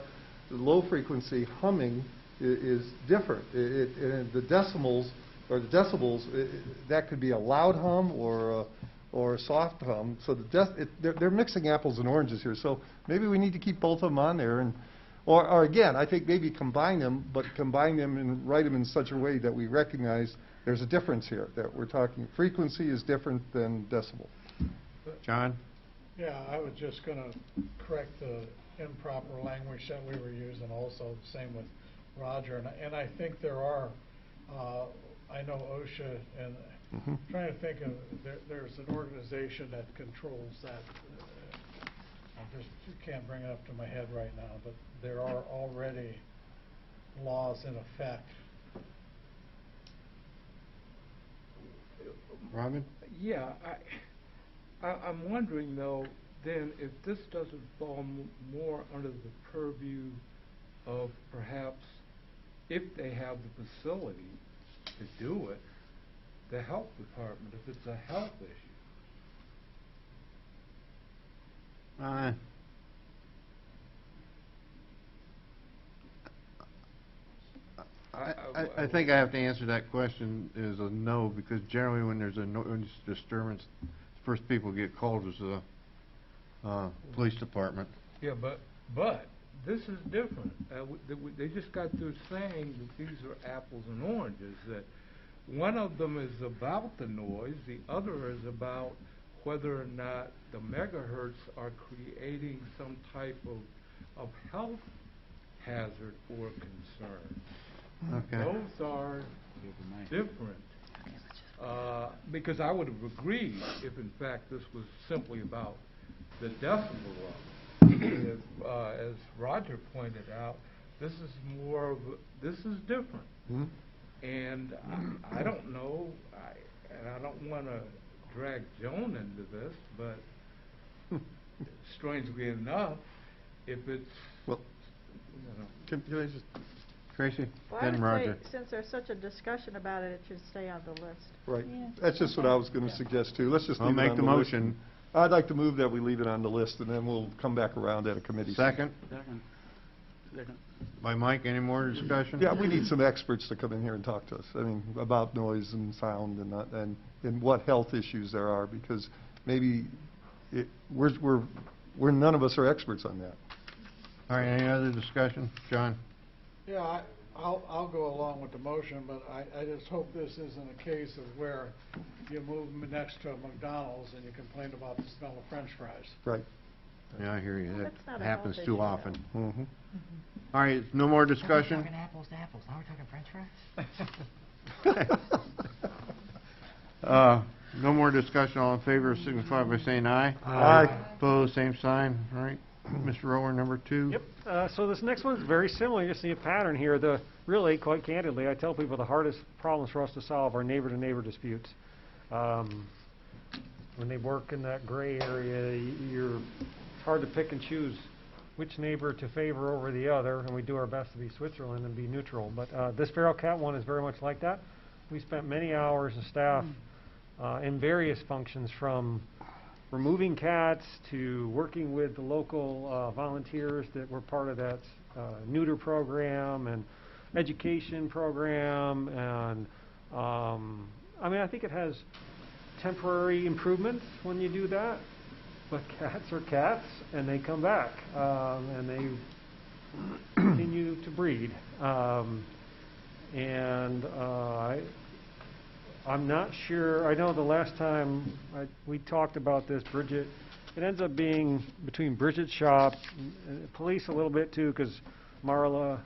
the low frequency humming is different. And the decibels, that could be a loud hum or a soft hum. So they're mixing apples and oranges here. So maybe we need to keep both of them on there, and or again, I think maybe combine them, but combine them and write them in such a way that we recognize there's a difference here. That we're talking frequency is different than decibel. John? Yeah, I was just going to correct the improper language that we were using also, same with Roger. And I think there are, I know OSHA, and trying to think of, there's an organization that controls that. I just can't bring it up to my head right now, but there are already laws in effect. Robin? Yeah, I'm wondering though, then if this doesn't fall more under the purview of perhaps, if they have the facility to do it, the health department, if it's a health issue. I think I have to answer that question as a no, because generally when there's a noise disturbance, the first people get called is the police department. Yeah, but this is different. They just got through saying that these are apples and oranges, that one of them is about the noise, the other is about whether or not the megahertz are creating some type of health hazard or concern. Okay. Those are different. Because I would have agreed if, in fact, this was simply about the decibel level. As Roger pointed out, this is more of this is different. And I don't know, and I don't want to drag Joan into this, but strangely enough, if it's well, can I just. Tracy? Well, Then I would Roger. say, since there's such a discussion about it, it should stay on the list. Right. Yeah. That's just what I was going to suggest too. Let's just I'll leave it make on the the list. motion. I'd like to move that we leave it on the list, and then we'll come back around at a committee. Second? By Mike, any more discussion? Yeah, we need some experts to come in here and talk to us. I mean, about noise and sound and what health issues there are, because maybe we're none of us are experts on that. All right, any other discussion? John? Yeah, I'll go along with the motion, but I just hope this isn't a case of where you move next to a McDonald's and you complain about the smell of French fries. Right. Yeah, I hear you. That's not That a health happens issue, too though. often. Mm-hmm. All right, no more We're discussion? talking apples to apples, now we're talking French fries. No more discussion. All in favor, signify by saying aye. Aye. Opposed, same sign. All right. Mr. Rower, number 2. Yep. So this next one's very similar. You see a pattern here. Really, quite candidly, I tell people the hardest problems for us to solve are neighbor-to-neighbor disputes. When they work in that gray area, it's hard to pick and choose which neighbor to favor over the other, and we do our best to be Switzerland and be neutral. But this feral cat one is very much like that. We spent many hours as staff in various functions, from removing cats to working with the local volunteers that were part of that neuter program and education program. And I mean, I think it has temporary improvements when you do that, but cats are cats and they come back and they continue to breed. I'm not sure, I know the last time we talked about this, Bridget, it ends up being between Bridget's shop, police a little bit too, because Marla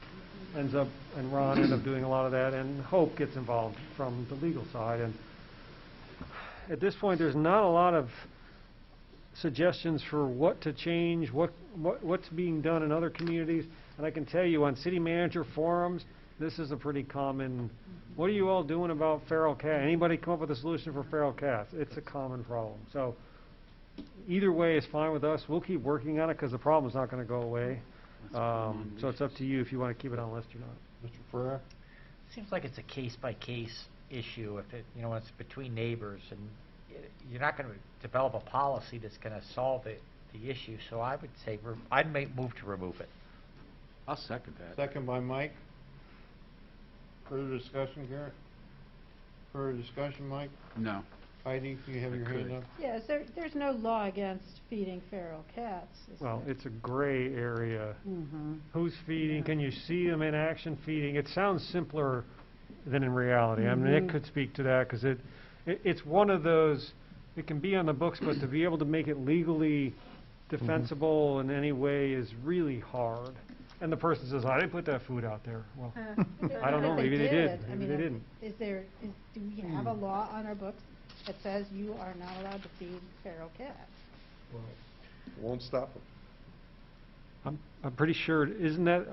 ends up, and Ron end up doing a lot of that, and Hope gets involved from the legal side. And at this point, there's not a lot of suggestions for what to change, what's being done in other communities. And I can tell you on city manager forums, this is a pretty common, what are you all doing about feral cats? Anybody come up with a solution for feral cats? It's a common problem. So either way is fine with us. We'll keep working on it because the problem's not going to go away. So it's up to you if you want to keep it on the list or not. Mr. Ferrer? Seems like it's a case-by-case issue if it, it's between neighbors, and you're not going to develop a policy that's going to solve the issue. So I would say I'd move to remove it. I'll second that. Second by Mike. Further discussion, Garrett? Further discussion, Mike? No. Heidi, you have your hand up? Yes, there's no law against feeding feral cats. Well, it's a gray area. Mm-hmm. Who's feeding? Can you see them in action feeding? It sounds simpler than in reality. I mean, Nick could speak to that because it's one of those, it can be on the books, but to be able to make it legally defensible in any way is really hard. And the person says, I didn't put that food out there. Well, I don't know. Maybe they did. Maybe they didn't. Do we have a law on our books that says you are not allowed to feed feral cats? Won't stop them. I'm pretty sure. Isn't that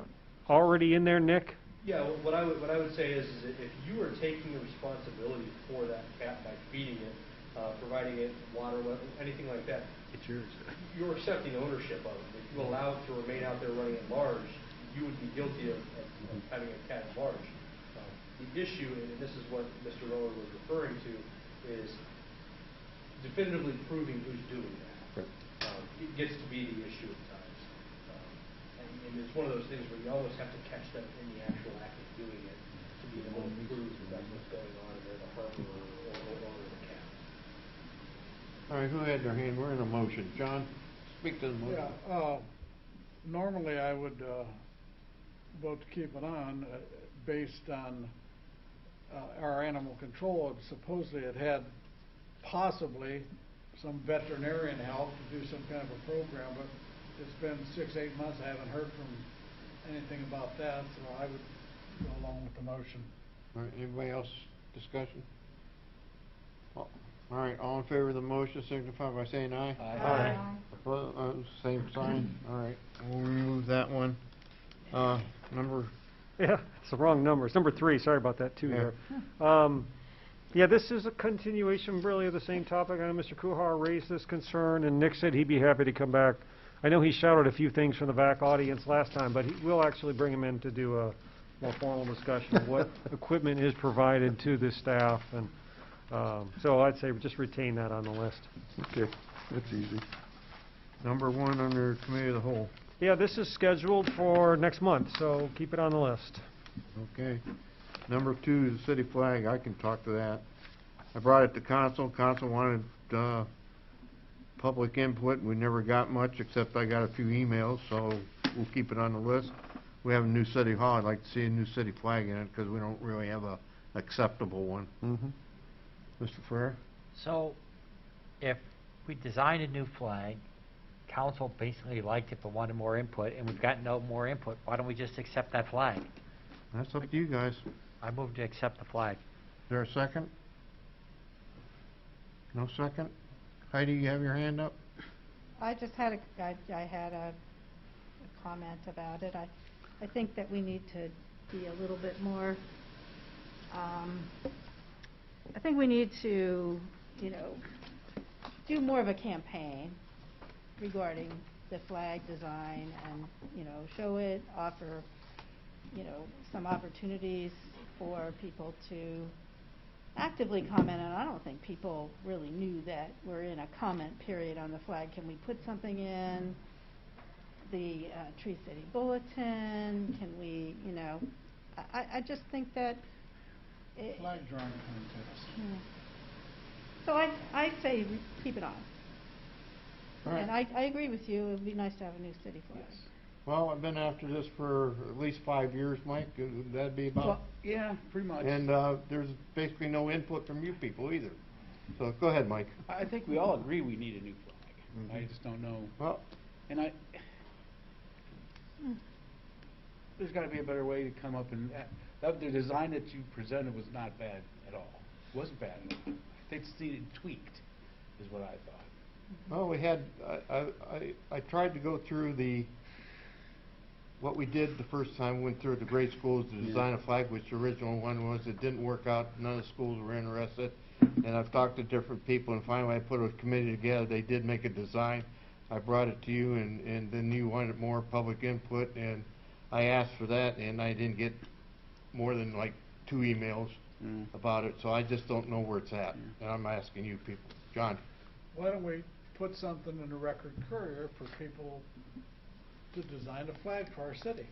already in there, Nick? Yeah. What I would say is that if you are taking the responsibility for that cat by feeding it, providing it water, anything like that, It's yours. you're accepting ownership of it. If you allow it to remain out there running at large, you would be guilty of having a cat at large. The issue, and this is what Mr. Roller was referring to, is definitively proving who's doing that. It gets to be the issue at times. And it's one of those things where you always have to catch them in the actual act of doing it to be able to prove that that's what's going on and they're the harborer or owner of the cat. All right, who had their hand? We're in a motion. John, speak to the motion. Yeah, normally I would vote to keep it on based on our animal control. Supposedly it had possibly some veterinarian help to do some kind of a program, but it's been 6-8 months. I haven't heard from anything about that, so I would go along with the motion. All right, anybody else discussion? All right, all in favor of the motion signify by saying aye. Aye. Opposed, same sign. All right, we'll remove that one. Number. Yeah, it's the wrong number. It's number 3. Sorry about that too. Yeah. Yeah, this is a continuation really of the same topic. I know Mr. Kuhar raised this concern, and Nick said he'd be happy to come back. I know he shouted a few things from the back audience last time, but we'll actually bring him in to do a more formal discussion of what equipment is provided to this staff. And so I'd say just retain that on the list. Okay, that's easy. Number 1 under Committee of the Whole. Yeah, this is scheduled for next month, so keep it on the list. Okay. Number 2 is the city flag. I can talk to that. I brought it to council. Council wanted public input. We never got much, except I got a few emails, so we'll keep it on the list. We have a new city hall. I'd like to see a new city flag in it because we don't really have a acceptable one. Mr. Ferrer? So if we designed a new flag, council basically liked it but wanted more input, and we've got no more input, why don't we just accept that flag? That's up to you guys. I move to accept the flag. Is there a second? No second? Heidi, you have your hand up? I just had I had a comment about it. I think that we need to be a little bit more, I think we need to, do more of a campaign regarding the flag design and, show it, offer, some opportunities for people to actively comment on. I don't think people really knew that we're in a comment period on the flag. Can we put something in the Tree City Bulletin? Can we, you know, I just think that Flag drawing contest. yeah. So I say keep it on. All right. And I agree with you. It would be nice to have a new city flag. Well, I've been after this for at least 5 years, Mike. That'd be about. Well, yeah, pretty much. And there's basically no input from you people either. So go ahead, Mike. I think we all agree we need a new flag. I just don't know. Well, And there's got to be a better way to come up and the design that you presented was not bad at all. It wasn't bad at all. They'd seen it tweaked, is what I thought. well, we had. I tried to go through what we did the first time we went through the grade schools to design a flag, which the original one was. It didn't work out. None of the schools were interested. And I've talked to different people, and finally I put a committee together. They did make a design. I brought it to you, and then you wanted more public input, and I asked for that, and I didn't get more than like 2 emails about it. So I just don't know where it's at, and I'm asking you people. John? Why don't we put something in the Record Courier for people to design a flag for our city?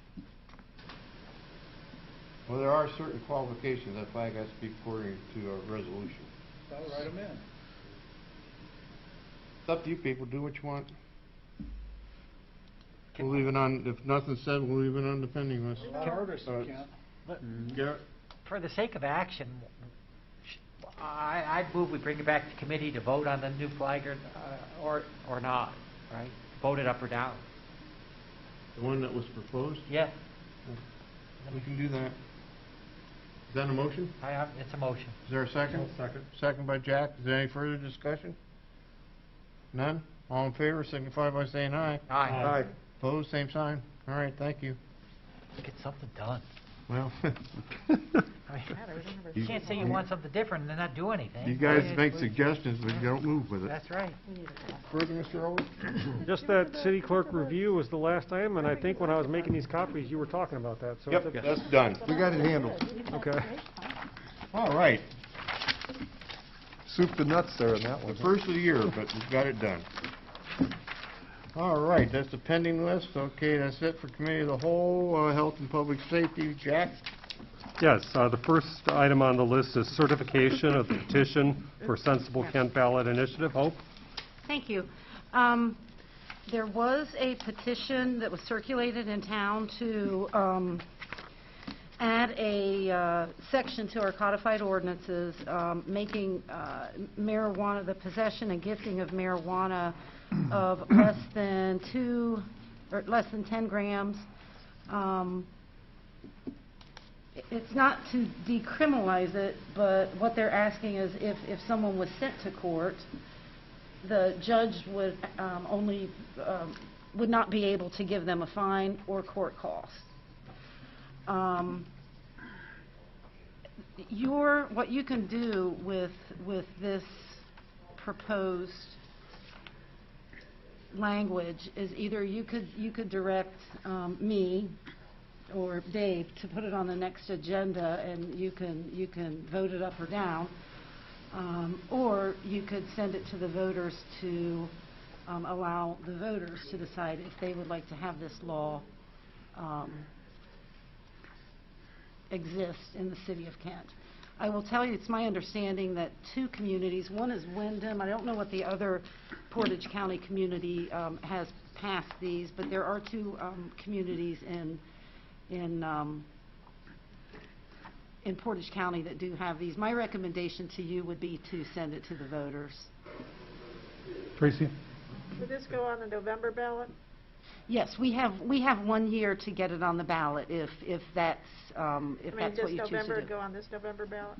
Well, there are certain qualifications. That flag has to be according to a resolution. I'll write them in. It's up to you people. Do what you want. We'll leave it on, if nothing's said, we'll leave it on the pending list. A lot harder, so you can't. Garrett? For the sake of action, I'd move we bring it back to committee to vote on the new flag or not, right? Vote it up or down. The one that was proposed? Yeah. We can do that. Is that a motion? It's a motion. Is there a second? Second. Second by Jack. Is there any further discussion? None? All in favor, signify by saying aye. Aye. Opposed, same sign. All right, thank you. Get something done. Well, You can't say you want something different and then not do anything. you guys make suggestions, but you don't move with it. That's right. Further, Mr. Owens? Just that city clerk review was the last item, and I think when I was making these copies, you were talking about that. So Yep, that's done. We got it handled. Okay. All right. Soup to nuts there on that The one. first of the year, but we've got it done. All right, that's the pending list. Okay, that's it for Committee of the Whole, Health and Public Safety. Jack? Yes, the first item on the list is certification of the petition for Sensible Kent ballot initiative. Hope? Thank you. There was a petition that was circulated in town to add a section to our codified ordinances making marijuana, the possession and gifting of marijuana of less than 10 grams. It's not to decriminalize it, but what they're asking is if someone was sent to court, the judge would would not be able to give them a fine or court costs. What you can do with this proposed language is either you could direct me or Dave to put it on the next agenda, and you can vote it up or down, or you could send it to the voters to allow the voters to decide if they would like to have this law exist in the city of Kent. I will tell you, it's my understanding that 2 communities, one is Wyndham, I don't know what the other Portage County community has passed these, but there are 2 communities in Portage County that do have these. My recommendation to you would be to send it to the voters. Tracy? Would this go on the November ballot? Yes, we have 1 year to get it on the ballot if that's what you choose to do. Does November go on this November ballot?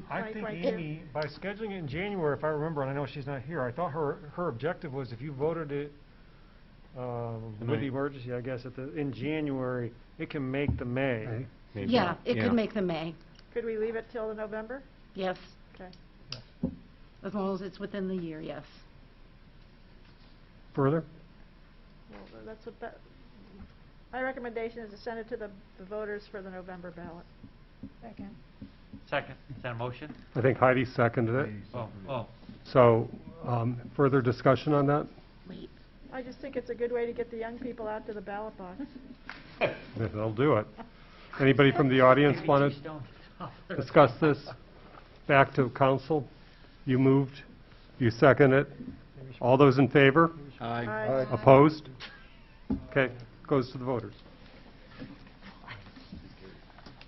I think 2022? Amy, by scheduling it in January, if I remember, and I know she's not here, I thought her objective was if you voted it with the emergency, I guess, in January, it can make the May. Maybe. Yeah, it could make the May. Could we leave it till the November? Yes, Okay. as long as it's within the year, yes. Further? Well, that's what my recommendation is to send it to the voters for the November ballot. Second. Second, is that a motion? I think Heidi seconded it. Oh. So, further discussion on that? I just think it's a good way to get the young people out to the ballot box. That'll do it. Anybody from the audience want to discuss this? Back to council? You moved? You second it? All those in favor? Aye. Opposed? Okay, goes to the voters.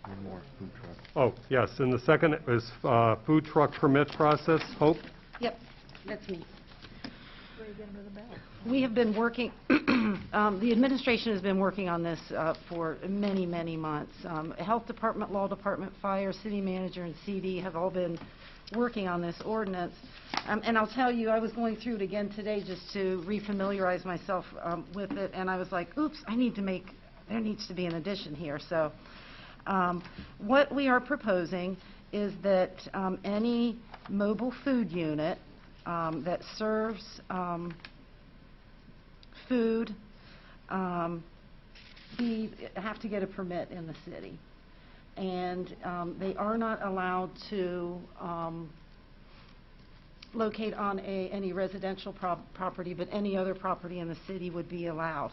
One more food truck. Oh, yes, and the second is food truck permit process. Hope? Yep, that's me. Where are you getting to the ballot? We have been working, the administration has been working on this for many, many months. Health Department, Law Department, Fire, City Manager, and CD have all been working on this ordinance. And I'll tell you, I was going through it again today just to refamiliarize myself with it, and I was like, oops, there needs to be an addition here. So what we are proposing is that any mobile food unit that serves food have to get a permit in the city. And they are not allowed to locate on any residential property, but any other property in the city would be allowed.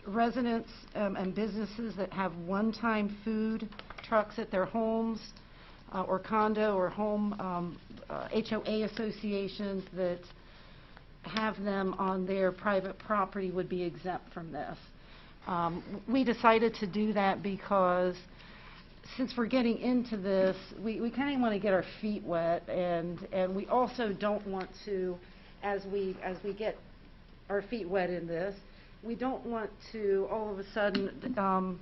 Residents and businesses that have one-time food trucks at their homes or condo or home HOA associations that have them on their private property would be exempt from this. We decided to do that because since we're getting into this, we kind of want to get our feet wet, and we also don't want to, as we get our feet wet in this, we don't want to all of a sudden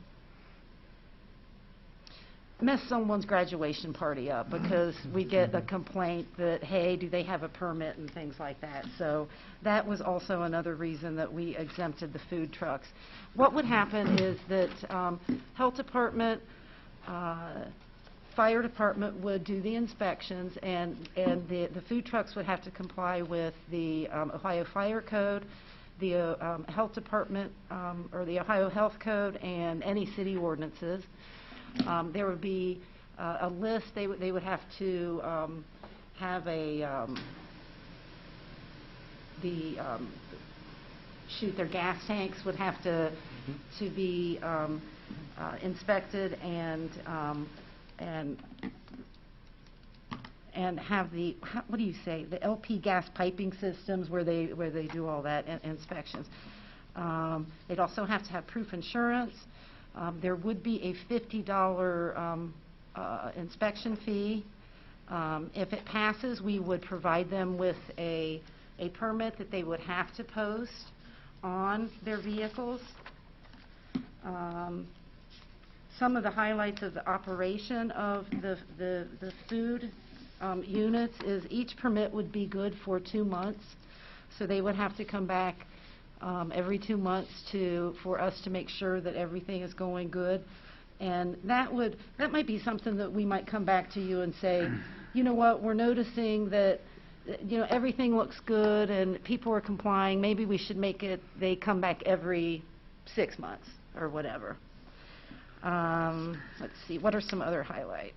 mess someone's graduation party up because we get a complaint that, hey, do they have a permit and things like that. So that was also another reason that we exempted the food trucks. What would happen is that Health Department, Fire Department would do the inspections, and the food trucks would have to comply with the Ohio Fire Code, the Health Department or the Ohio Health Code, and any city ordinances. There would be a list. They would have to have their gas tanks would have to be inspected and have the what do you say, the LP gas piping systems where they do all that inspections. They'd also have to have proof insurance. There would be a $50 inspection fee. If it passes, we would provide them with a permit that they would have to post on their vehicles. Some of the highlights of the operation of the food units is each permit would be good for 2 months, so they would have to come back every 2 months for us to make sure that everything is going good. And that might be something that we might come back to you and say, you know what, we're noticing that everything looks good and people are complying. Maybe we should make it they come back every 6 months or whatever. Let's see, what are some other highlights?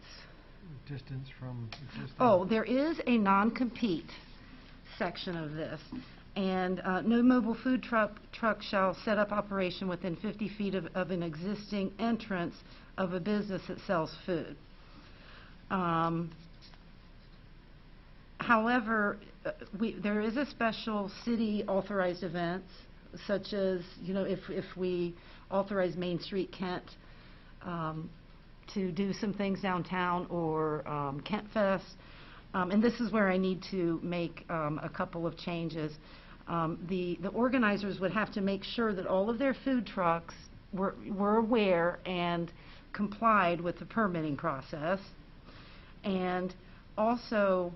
Distance from existing. Oh, there is a non-compete section of this. And no mobile food truck shall set up operation within 50 feet of an existing entrance of a business that sells food. However, there is a special city authorized events, such as, if we authorize Main Street Kent to do some things downtown, or Kent Fest. And this is where I need to make a couple of changes. The organizers would have to make sure that all of their food trucks were aware and complied with the permitting process. And also,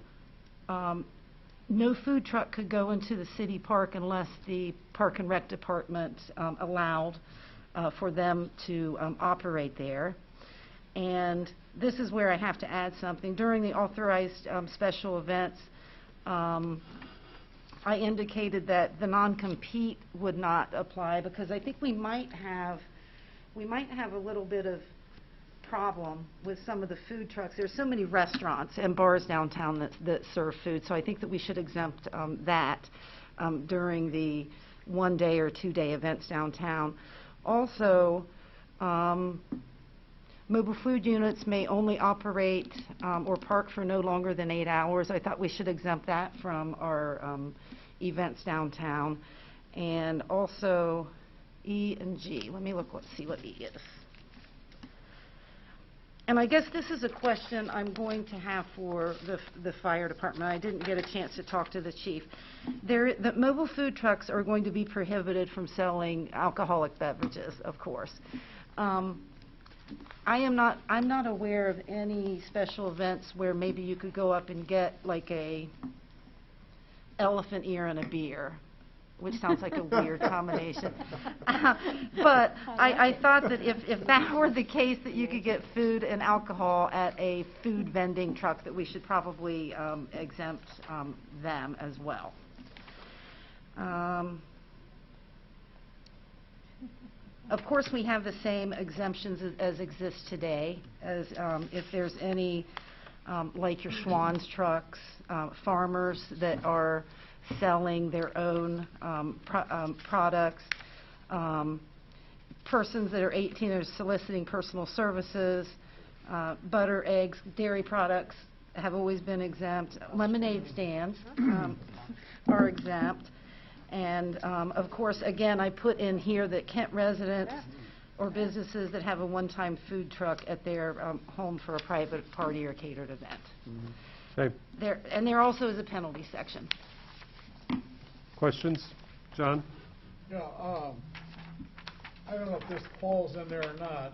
no food truck could go into the city park unless the Park and Rec Department allowed for them to operate there. And this is where I have to add something. During the authorized special events, I indicated that the non-compete would not apply because I think we might have a little bit of problem with some of the food trucks. There's so many restaurants and bars downtown that serve food, so I think that we should exempt that during the one-day or two-day events downtown. Also, mobile food units may only operate or park for no longer than 8 hours. I thought we should exempt that from our events downtown. And also E and G. Let me look, let's see what E is. And I guess this is a question I'm going to have for the fire department. I didn't get a chance to talk to the chief. The mobile food trucks are going to be prohibited from selling alcoholic beverages, of course. I'm not aware of any special events where maybe you could go up and get like a elephant ear and a beer, which sounds like a weird combination. But I thought that if that were the case, that you could get food and alcohol at a food vending truck, that we should probably exempt them as well. Of course, we have the same exemptions as exist today, as if there's any, like your Schwann's trucks, farmers that are selling their own products, persons that are 18 are soliciting personal services, butter, eggs, dairy products have always been exempt. Lemonade stands are exempt. And of course, again, I put in here that Kent residents or businesses that have a one-time food truck at their home for a private party or catered event. Okay. There also is a penalty section. Questions? John? Yeah, I don't know if this falls in there or not.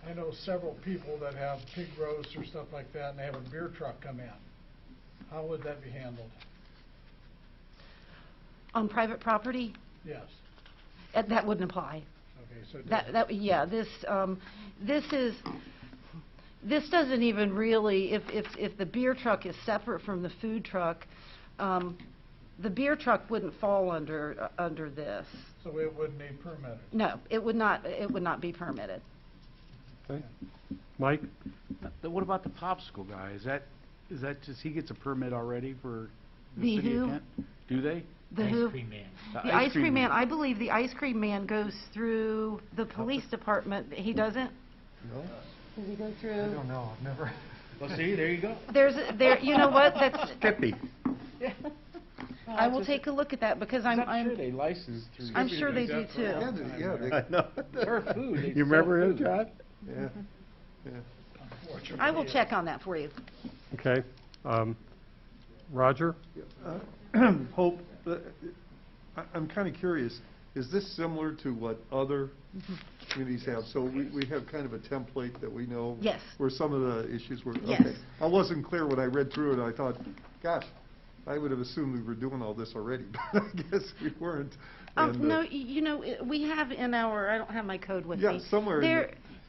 I know several people that have pig roasts or stuff like that, and they have a beer truck come in. How would that be handled? On private property? Yes. That wouldn't apply. Okay, so Yeah, this doesn't even really, if the beer truck is separate from the food truck, the beer truck wouldn't fall under this. So it wouldn't be permitted? No, it would not be permitted. Okay. Mike? What about the popsicle guy? Is that just, he gets a permit already for The city who? of Kent? Do they? The Ice who? cream man. The ice cream man, I believe the ice cream man goes through the police department. He doesn't? No? Does he go through? I don't know, I've never. Well, see, there you go. You know what, that's, Skippy. I will take a look at that, because I'm sure they license through. I'm sure they do too. Yeah, I know. For food. they You remember sell him, food. John? yeah, yeah. I will check on that for you. Okay. Roger? Hope, I'm kind of curious, is this similar to what other communities have? So we have kind of a template that we know? Yes. Where some of the issues were? Yes. Okay. I wasn't clear when I read through it. I thought, gosh, I would have assumed we were doing all this already, but I guess we weren't. And, No, we have in our, I don't have my code with me. Yeah, somewhere in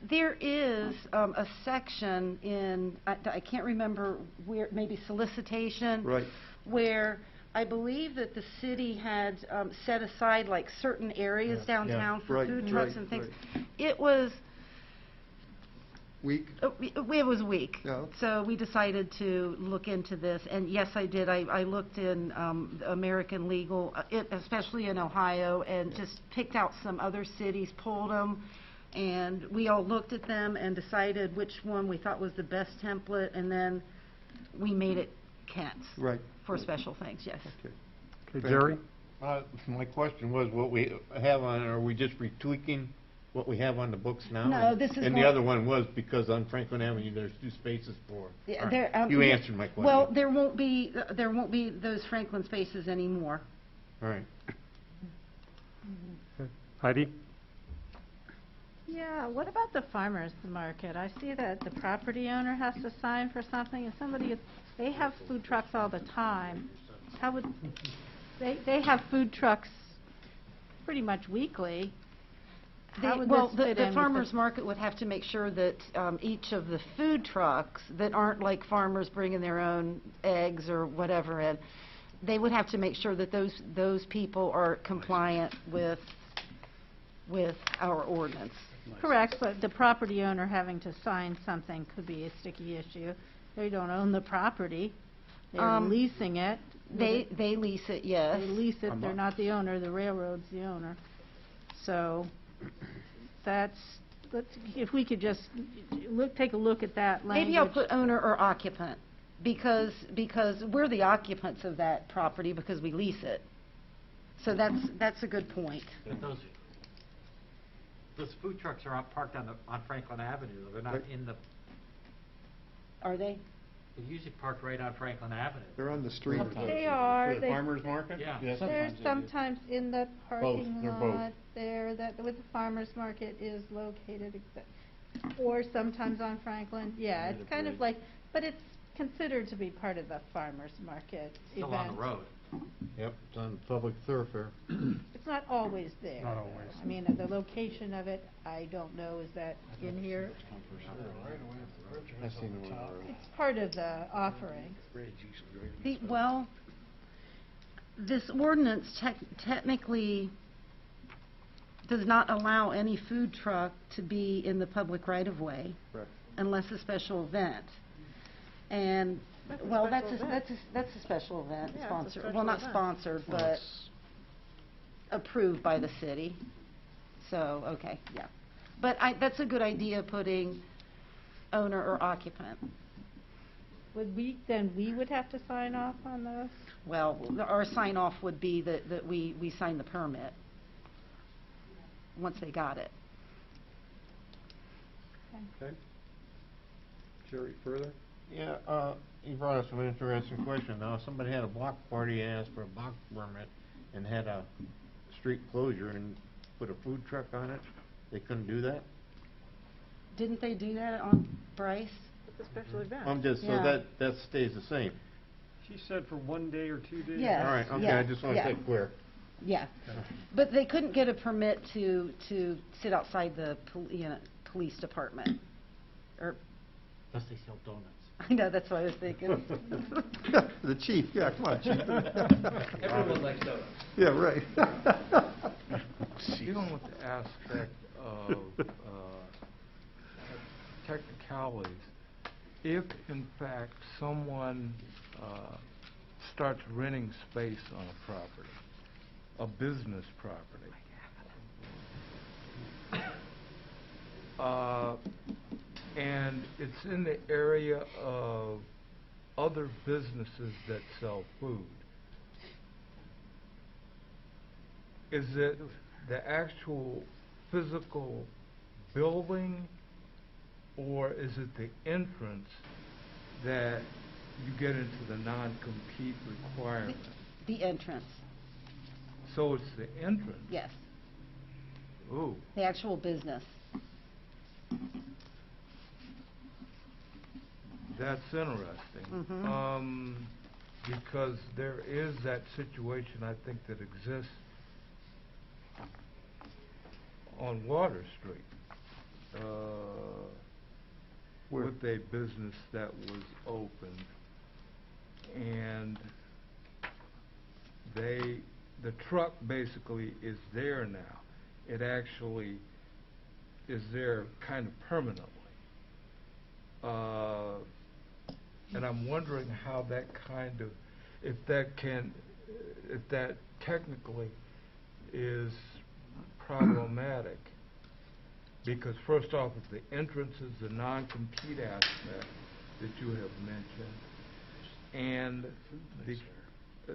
There is a section in, I can't remember where, maybe solicitation. Right. Where I believe that the city had set aside like certain areas downtown for Right, food trucks right, and things. right. It was, Week? it was weak. Yeah. So we decided to look into this, and yes, I did. I looked in American legal, especially in Ohio, and just picked out some other cities, pulled them, and we all looked at them and decided which one we thought was the best template, and then we made it Kent's. Right. For special things, yes. Okay. Okay, Jerry? My question was, what we have on, are we just retweaking what we have on the books now? No, this is And more- the other one was because on Franklin Avenue, there's 2 spaces for. Yeah, All right. there, You yeah, answered my question. Well, there won't be those Franklin spaces anymore. All right. Heidi? Yeah, what about the farmers market? I see that the property owner has to sign for something, and they have food trucks all the time. How would, they have food trucks pretty much weekly. How would this fit in The with farmer's market would have to make sure that each of the food trucks that aren't like farmers bringing their own eggs or whatever in, they would have to make sure that those people are compliant with our ordinance. Correct, but the property owner having to sign something could be a sticky issue. They don't own the property, they're leasing it. They lease it, yes. They lease it, they're not the owner, the railroad's the owner. So, if we could just take a look at that language. Maybe I'll put owner or occupant, because we're the occupants of that property because we lease it. So that's a good point. But those food trucks are parked on Franklin Avenue, though. They're not in the, Are they? they're usually parked right on Franklin Avenue. They're on the street. They are. For the farmer's market? Yeah. They're sometimes in the parking They're both. lot there, that where the farmer's market is located, or sometimes on Franklin. Yeah, it's kind of like, but it's considered to be part of the farmer's market event. Still on the road. Yep, it's on public thoroughfare. It's not always there. Not always. I mean, the location of it, I don't know, is that in here? I seen the one already. It's part of the offering. Well, this ordinance technically does not allow any food truck to be in the public right-of-way unless a special event. And, well, that's a special event, Yeah, it's a sponsored, special well, not event. sponsored, but approved by the city. So, okay, yeah. But that's a good idea, putting owner or occupant. We would have to sign off on those? Well, our sign-off would be that we sign the permit once they got it. Okay. Jerry, further? Yeah, you brought up some interesting question. Now, if somebody had a block party and asked for a block permit and had a street closure and put a food truck on it, they couldn't do that? Didn't they do that on Bryce? It's a special event. So Yeah. that stays the same? She said for 1 day or 2 days? Yes. All right, okay, yeah, I just want to yeah. get clear. Yeah, but they couldn't get a permit to sit outside the police department. Or, Unless they sell donuts. I know, that's what I was thinking. The chief, yeah, come on, chief. Everyone likes donuts. Yeah, right. Dealing with the aspect of technicalities, if in fact someone starts renting space on a property, a business property, and it's in the area of other businesses that sell food, is it the actual physical building, or is it the entrance that you get into the non-compete requirement? The entrance, So it's the entrance? yes, Ooh. the actual business. That's interesting. Mhm. Because there is that situation, I think, that exists on Water Street, Where? with a business that was open, and the truck basically is there now. It actually is there kind of permanently. And I'm wondering how that kind of, if that technically is problematic. Because first off, if the entrance is the non-compete aspect that you have mentioned, and the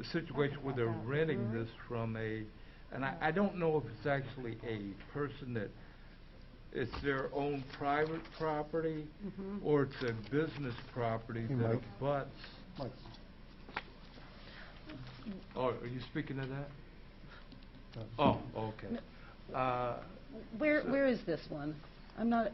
situation where they're renting this from and I don't know if it's actually a person that it's their own private property, or it's a business property Hey, that Mike. abuts. Mike. Oh, are you speaking of that? Oh, okay. Where is this one? I'm not,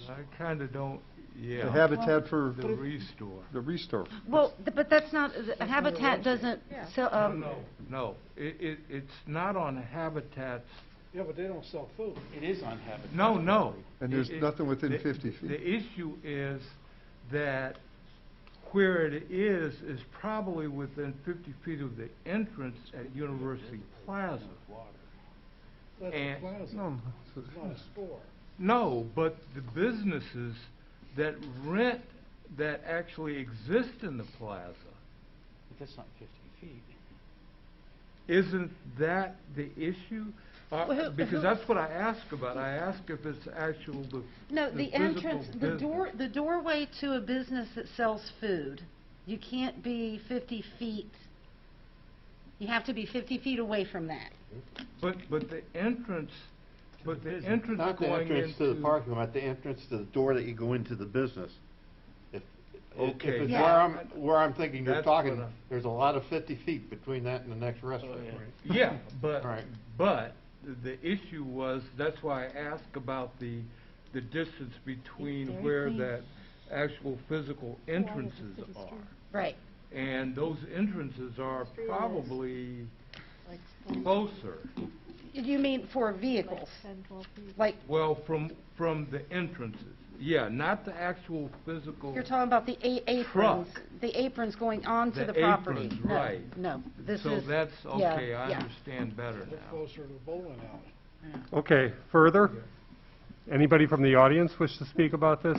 I kind of don't, yeah. The Habitat for The restore. the Restore. well, but that's not, Habitat doesn't Yeah. sell, No, it's not on Habitat's. Yeah, but they don't sell food. It is on Habitat. No. And there's nothing within the- 50 feet. The issue is that where it is probably within 50 feet of the entrance at University Plaza. That's a And- plaza, No, it's not a store. No, but the businesses that rent, that actually exist in the plaza, But that's not 50 feet. isn't that the issue? Because that's what I ask about. I ask if it's actual, No, the the physical entrance, business. the doorway to a business that sells food, you can't be 50 feet. You have to be 50 feet away from that. But the entrance, entrance Not the going entrance to the into- parking lot, the entrance to the door that you go into the business. If Okay. it's Yeah. where I'm thinking you're That's talking, what there's a lot of 50 feet between that and the next restaurant. Yeah, but, Right. but the issue was, that's why I asked about the distance between very where clean. that actual physical entrances to the are. street. Right. And those entrances are Street is probably Like 10 closer. You mean for vehicles? 10, 12 feet. Like, Well, from the entrances, yeah, not the actual physical. you're talking about the aprons, Truck. the aprons going onto The the property? aprons, No, right. No, this So is. that's, yeah, okay, I yeah. understand better Look now. closer to the bowling alley. Okay, further? Anybody from the audience wish to speak about this?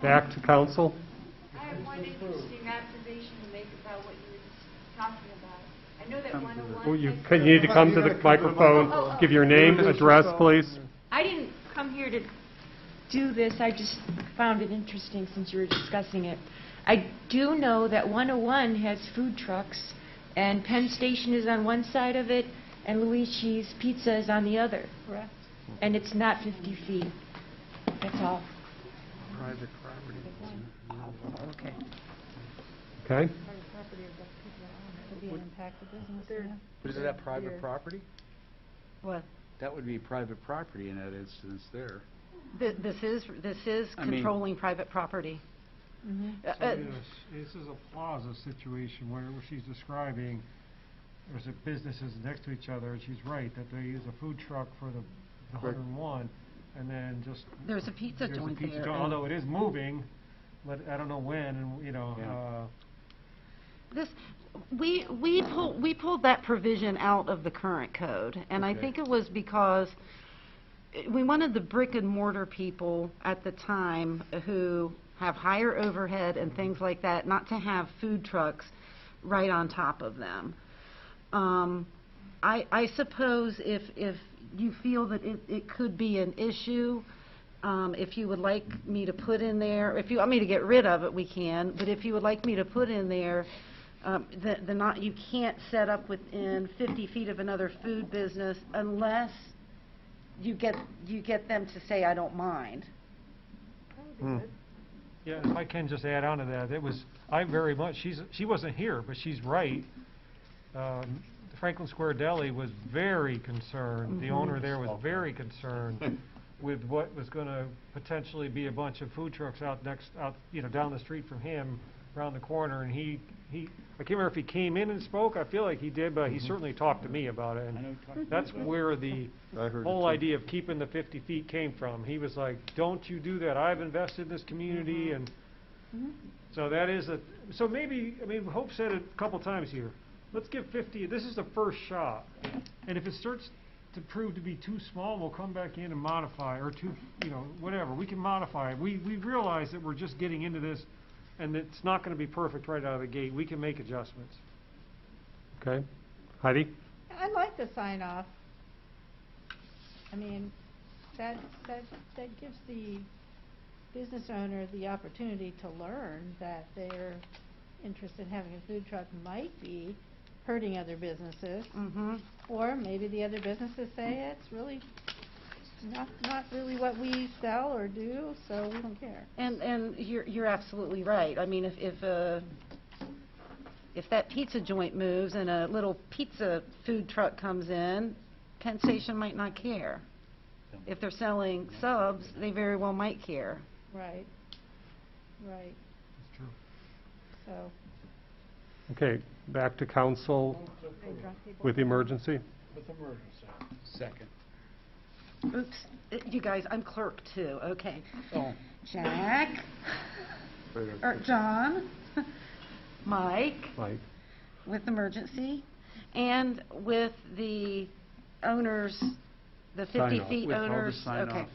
Back to council? I have one interesting observation to make about what you were talking about. I know that 101... Well, you need to come to the microphone, give your name, address, please. I didn't come here to do this, I just found it interesting since you were discussing it. I do know that 101 has food trucks, and Penn Station is on one side of it, and Luigi's Pizza is on the other. Correct. And it's not 50 feet. That's all. Private property. Okay. Okay? Private property of the people that own it would be an impact to business, yeah. But is that private property? What? That would be private property in that instance there. This is I mean- controlling private property. Mhm. This is a plaza situation where she's describing, there's businesses next to each other, and she's right, that they use a food truck for the 101, and then just... There's a pizza there's a joint pizza there, joint, and- although it is moving, but I don't know when, and, This, we pulled that provision out of the current code, and I Okay. think it was because we wanted the brick and mortar people at the time who have higher overhead and things like that, not to have food trucks right on top of them. I suppose if you feel that it could be an issue, if you would like me to put in there, if you want me to get rid of it, we can, but if you would like me to put in there, you can't set up within 50 feet of another food business unless you get them to say, I don't mind. Yeah, if I can just add on to that, she wasn't here, but she's right. Franklin Square Deli was very concerned, the owner there was very concerned with what was going to potentially be a bunch of food trucks out down the street from him, around the corner, and I can't remember if he came in and spoke, I feel like he did, but he certainly talked to me about it, and that's where the whole idea of keeping the 50 feet came from. He was like, don't you do that, I've invested in this community, and so that is so maybe, Hope said it a couple times here, let's give 50, this is the first shot, and if it starts to prove to be too small, we'll come back in and modify, or whatever, we can modify it. We realize that we're just getting into this, and it's not going to be perfect right out of the gate. We can make adjustments. Okay. Heidi? I like the sign off. That gives the business owner the opportunity to learn that their interest in having a food truck might be hurting other businesses. Or maybe the other businesses say it's really not really what we sell or do, so we don't care. And you're absolutely right. If that pizza joint moves and a little pizza food truck comes in, Penn Station might not care. If they're selling subs, they very well might care. Right. That's true. So, Okay, back to council with emergency. With emergency. Second. Oops, you guys, I'm clerk too, okay. Oh. Jack, or John, Mike, with emergency, and with the owners, the 50 feet With all the owners, sign okay. off.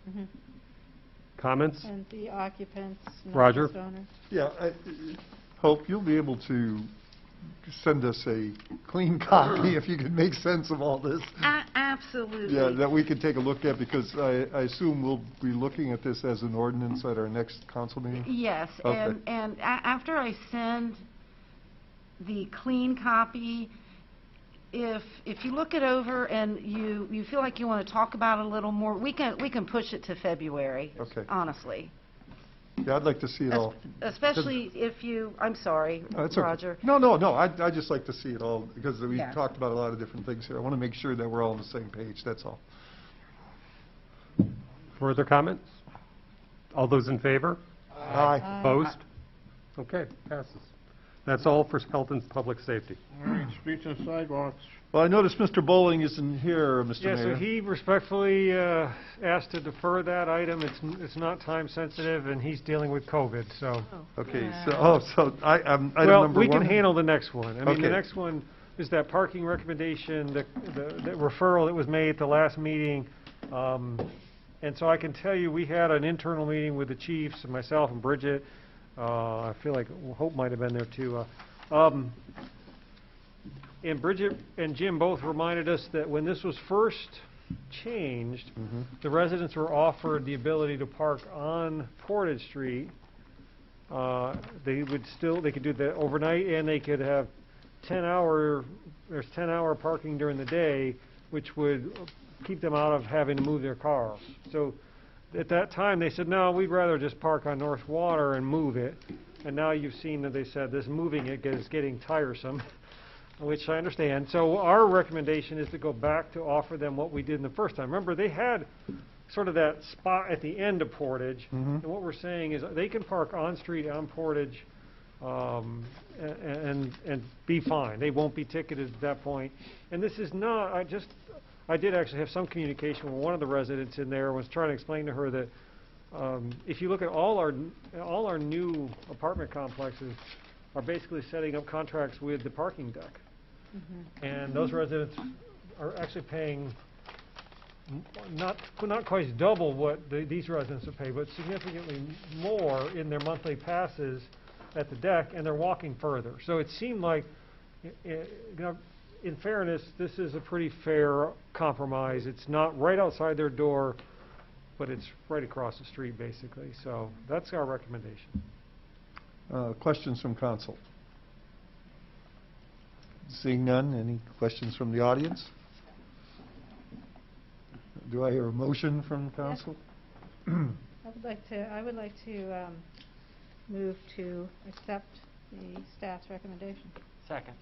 Mhm. Comments? And the occupants, not Roger? just owners. Yeah, Hope, you'll be able to send us a clean copy if you can make sense of all this. Absolutely. Yeah, that we can take a look at, because I assume we'll be looking at this as an ordinance at our next council meeting? Yes, Okay. and after I send the clean copy, if you look it over and you feel like you want to talk about it a little more, we can push it to February. Okay. Honestly. Yeah, I'd like to see it all. Especially if you, I'm sorry, It's okay. Roger. No, I'd just like to see it all, because we've Yeah. talked about a lot of different things here. I want to make sure that we're all on the same page, that's all. Further comments? All those in favor? Aye. Opposed? Okay, passes. That's all for health and public safety. All right, streets and sidewalks. Well, I noticed Mr. Bowling isn't here, Mr. Yeah, Mayor. so he respectfully asked to defer that item. It's not time sensitive, and he's dealing with COVID, so. Okay, so item number Well, one? we can handle the next one. I mean, Okay. the next one is that parking recommendation, the referral that was made at the last meeting. And so I can tell you, we had an internal meeting with the chiefs and myself and Bridget. I feel like Hope might have been there too. And Bridget and Jim both reminded us that when this was first changed, the residents were offered the ability to park on Portage Street. They could do that overnight, and they could have 10-hour parking during the day, which would keep them out of having to move their cars. So at that time, they said, no, we'd rather just park on North Water and move it. And now you've seen that they said this moving it is getting tiresome, which I understand. So our recommendation is to go back to offer them what we did in the first time. Remember, they had sort of that spot at the end of Portage, and what we're saying is they can park on street on Portage and be fine. They won't be ticketed at that point. And this is not, I did actually have some communication with one of the residents in there. Was trying to explain to her that if you look at all our new apartment complexes are basically setting up contracts with the parking deck. And those residents are actually paying not quite double what these residents would pay, but significantly more in their monthly passes at the deck, and they're walking further. So it seemed like, in fairness, this is a pretty fair compromise. It's not right outside their door, but it's right across the street, basically. So that's our recommendation. Questions from council? Seeing none, any questions from the audience? Do I hear a motion from council? I would like to move to accept the staff's recommendation. Second.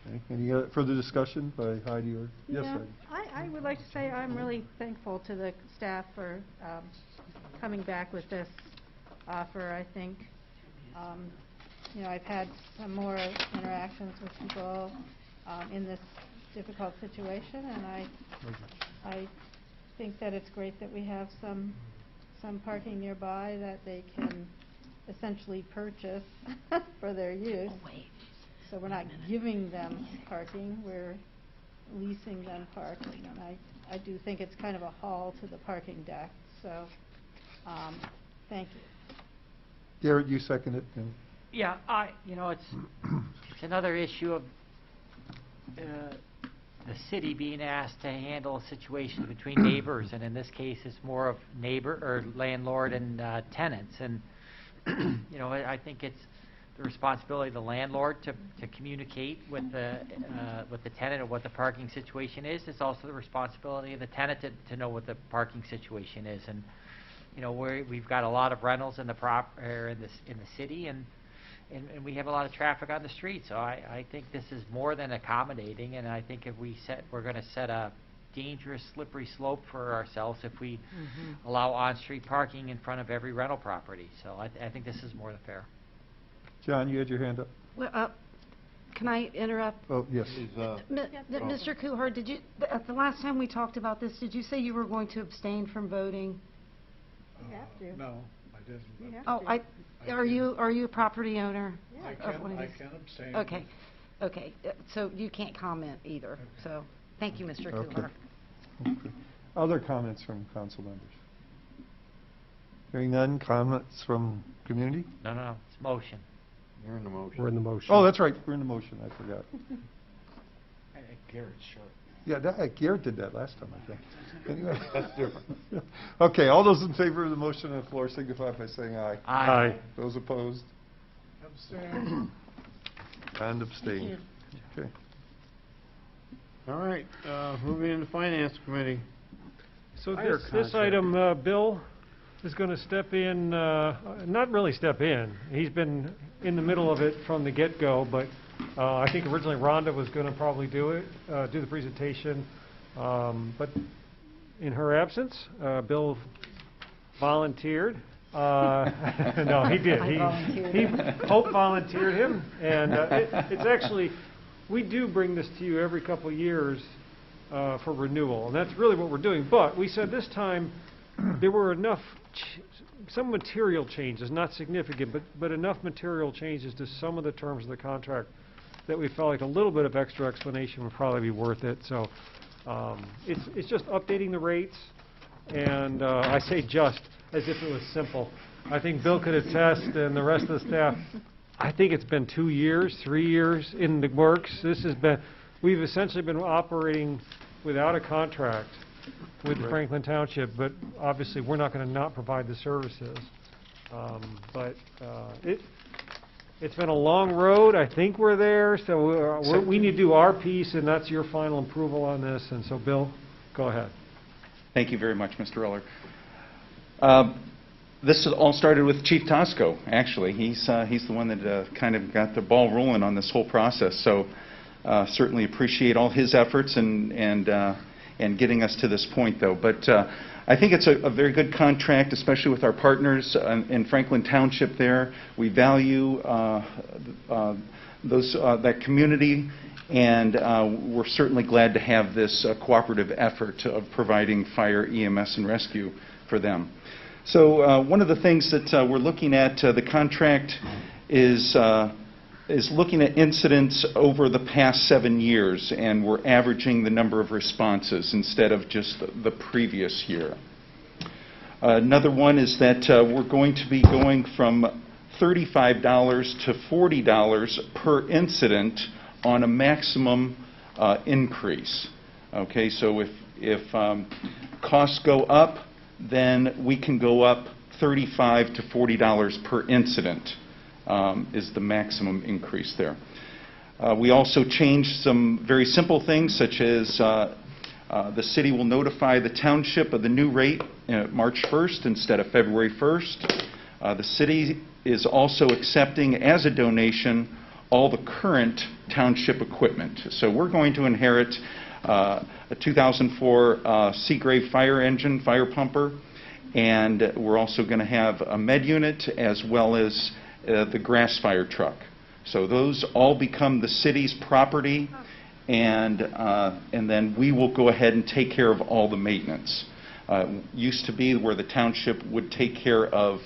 Okay. Any further discussion by Heidi or? Yes, Yeah, Heidi. I would like to say I'm really thankful to the staff for coming back with this offer. I think, I've had some more interactions with people in this difficult situation, and I think that it's great that we have some parking nearby that they can essentially purchase for their use. So we're not giving them parking, we're leasing them parking. And I do think it's kind of a haul to the parking deck, so thank you. Garrett, you second it? No? Yeah, it's another issue of the city being asked to handle situations between neighbors, and in this case, it's more of neighbor or landlord and tenants. And I think it's the responsibility of the landlord to communicate with the tenant of what the parking situation is. It's also the responsibility of the tenant to know what the parking situation is. And we've got a lot of rentals in the city, and we have a lot of traffic on the street. So I think this is more than accommodating, and I think if we're going to set a dangerous slippery slope for ourselves if we allow on-street parking in front of every rental property. So I think this is more than fair. John, you had your hand up? Well, can I interrupt? Oh, yes. Mr. Kuhar, at the last time we talked about this, did you say you were going to abstain from voting? You have to. No, I didn't. You have Oh, to. are you a property owner? I can abstain. Okay, so you can't comment either, so, thank you, Mr. Kuhar. Okay. Other comments from council members? Hearing none, comments from community? No, it's motion. You're in the motion. We're in the motion. Oh, that's right, we're in the motion, I forgot. Garrett's short. Yeah, Garrett did that last time, I think. Anyway. That's different. Okay, all those in favor of the motion on the floor signify by saying aye. Aye. Those opposed? Abstain. And abstain. Okay. All right, moving into Finance Committee. So Fire this contract. item, Bill is going to step in, not really step in. He's been in the middle of it from the get-go, but I think originally Rhonda was going to probably do it, do the presentation. But in her absence, Bill volunteered. No, he did. Hope volunteered him. And it's actually, we do bring this to you every couple of years for renewal, and that's really what we're doing. But we said this time there were enough, some material changes, not significant, but enough material changes to some of the terms of the contract that we felt like a little bit of extra explanation would probably be worth it. So it's just updating the rates, and I say just as if it was simple. I think Bill could attest, and the rest of the staff, I think it's been 2 years, 3 years in the works. This has been, we've essentially been operating without a contract with Franklin Township, but obviously we're not going to not provide the services. It's been a long road. I think we're there, so we need to do our piece, and that's your final approval on this. And so, Bill, go ahead. Thank you very much, Mr. Eller. This all started with Chief Tosco, actually. He's the one that kind of got the ball rolling on this whole process. So certainly appreciate all his efforts and getting us to this point, though. But I think it's a very good contract, especially with our partners in Franklin Township there. We value that community, and we're certainly glad to have this cooperative effort of providing fire, EMS, and rescue for them. So one of the things that we're looking at, the contract is looking at incidents over the past 7 years, and we're averaging the number of responses instead of just the previous year. Another one is that we're going to be going from $35 to $40 per incident on a maximum increase. Okay, so if costs go up, then we can go up $35 to $40 per incident is the maximum increase there. We also changed some very simple things, such as the city will notify the township of the new rate March 1st instead of February 1st. The city is also accepting as a donation all the current township equipment. So we're going to inherit a 2004 Seagrave fire engine, fire pumper, and we're also going to have a med unit as well as the grass fire truck. So those all become the city's property, and then we will go ahead and take care of all the maintenance. Used to be where the township would take care of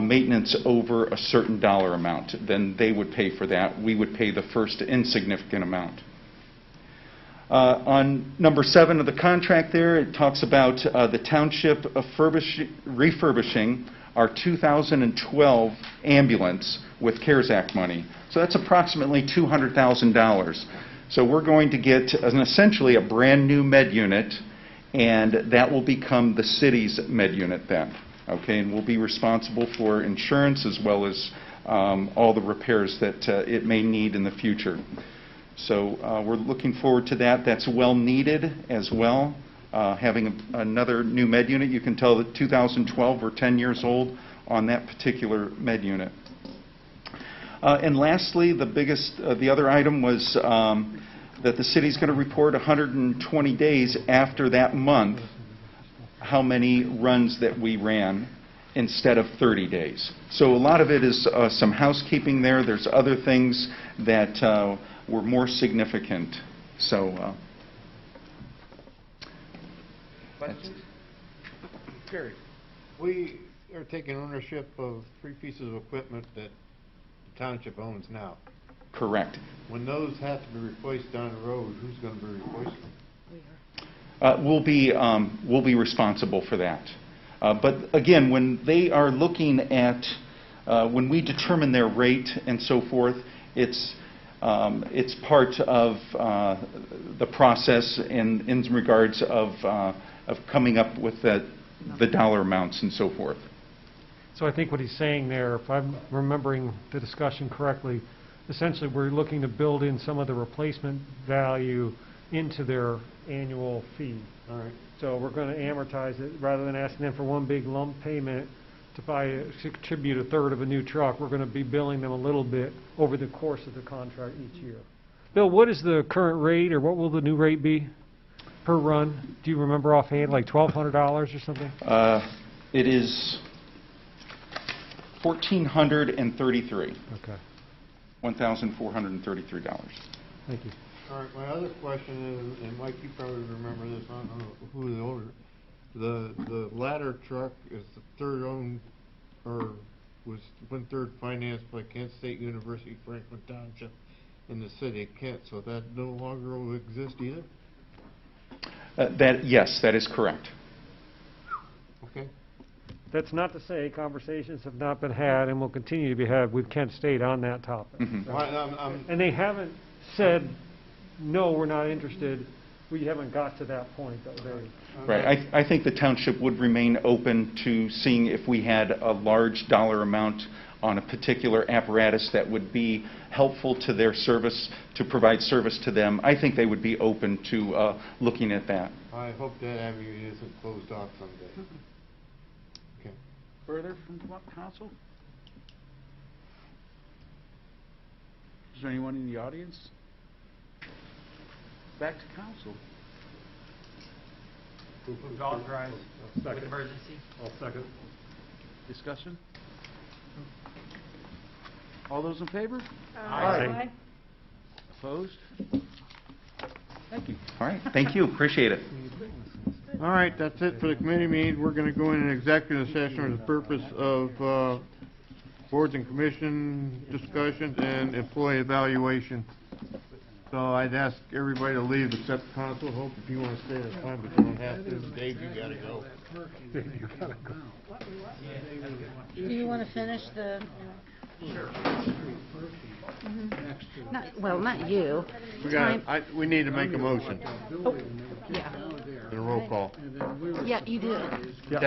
maintenance over a certain dollar amount. Then they would pay for that. We would pay the first insignificant amount. On number 7 of the contract there, it talks about the township refurbishing our 2012 ambulance with CARES Act money. So that's approximately $200,000. So we're going to get essentially a brand new med unit, and that will become the city's med unit then. Okay, and we'll be responsible for insurance as well as all the repairs that it may need in the future. So we're looking forward to that. That's well needed as well. Having another new med unit, you can tell that 2012 we're 10 years old on that particular med unit. And lastly, the other item was that the city's going to report 120 days after that month how many runs that we ran instead of 30 days. So a lot of it is some housekeeping there. There's other things that were more significant. So Gary, we are taking ownership of 3 pieces of equipment that the township owns now. correct. When those have to be replaced down the road, who's going to be replacing them? We'll be responsible for that. But again, when they are looking at, when we determine their rate and so forth, it's part of the process in regards of coming up with the dollar amounts and so forth. So I think what he's saying there, if I'm remembering the discussion correctly, essentially we're looking to build in some of the replacement value into their annual fee. All right. So we're going to amortize it, rather than asking them for one big lump payment to contribute a third of a new truck. We're going to be billing them a little bit over the course of the contract each year. Bill, what is the current rate, or what will the new rate be per run? Do you remember offhand, like $1,200 or something? It is $1,433. Okay. $1,433. Thank you. All right, my other question is, and Mike, you probably remember this, I don't know who the owner, the ladder truck is the third owned, or was one-third financed by Kent State University, Franklin Township, in the city of Kent, so that no longer will exist either? Yes, that is correct. Okay. That's not to say conversations have not been had and will continue to be had with Kent State on that topic. Mm-hmm. And they haven't said, no, we're not interested. We haven't got to that point, though. Right. I think the township would remain open to seeing if we had a large dollar amount on a particular apparatus that would be helpful to their service, to provide service to them. I think they would be open to looking at that. I hope that avenue isn't closed off someday. Okay. Further from council? Is there anyone in the audience? Back to council. Dog drive with Second. emergency. I'll second. Discussion? All those in favor? Aye. Opposed? Thank you. All right. Thank you. Appreciate it. All right, that's it for the committee meeting. We're going to go in an executive session for the purpose of boards and commission discussions and employee evaluation. So I'd ask everybody to leave except council. Hope if you want to stay, that's fine, but you don't have to. Dave, you got to go. Do you want to finish the... Sure. Not you. We need to make a motion Oh, yeah. and a roll call. Yeah, you do.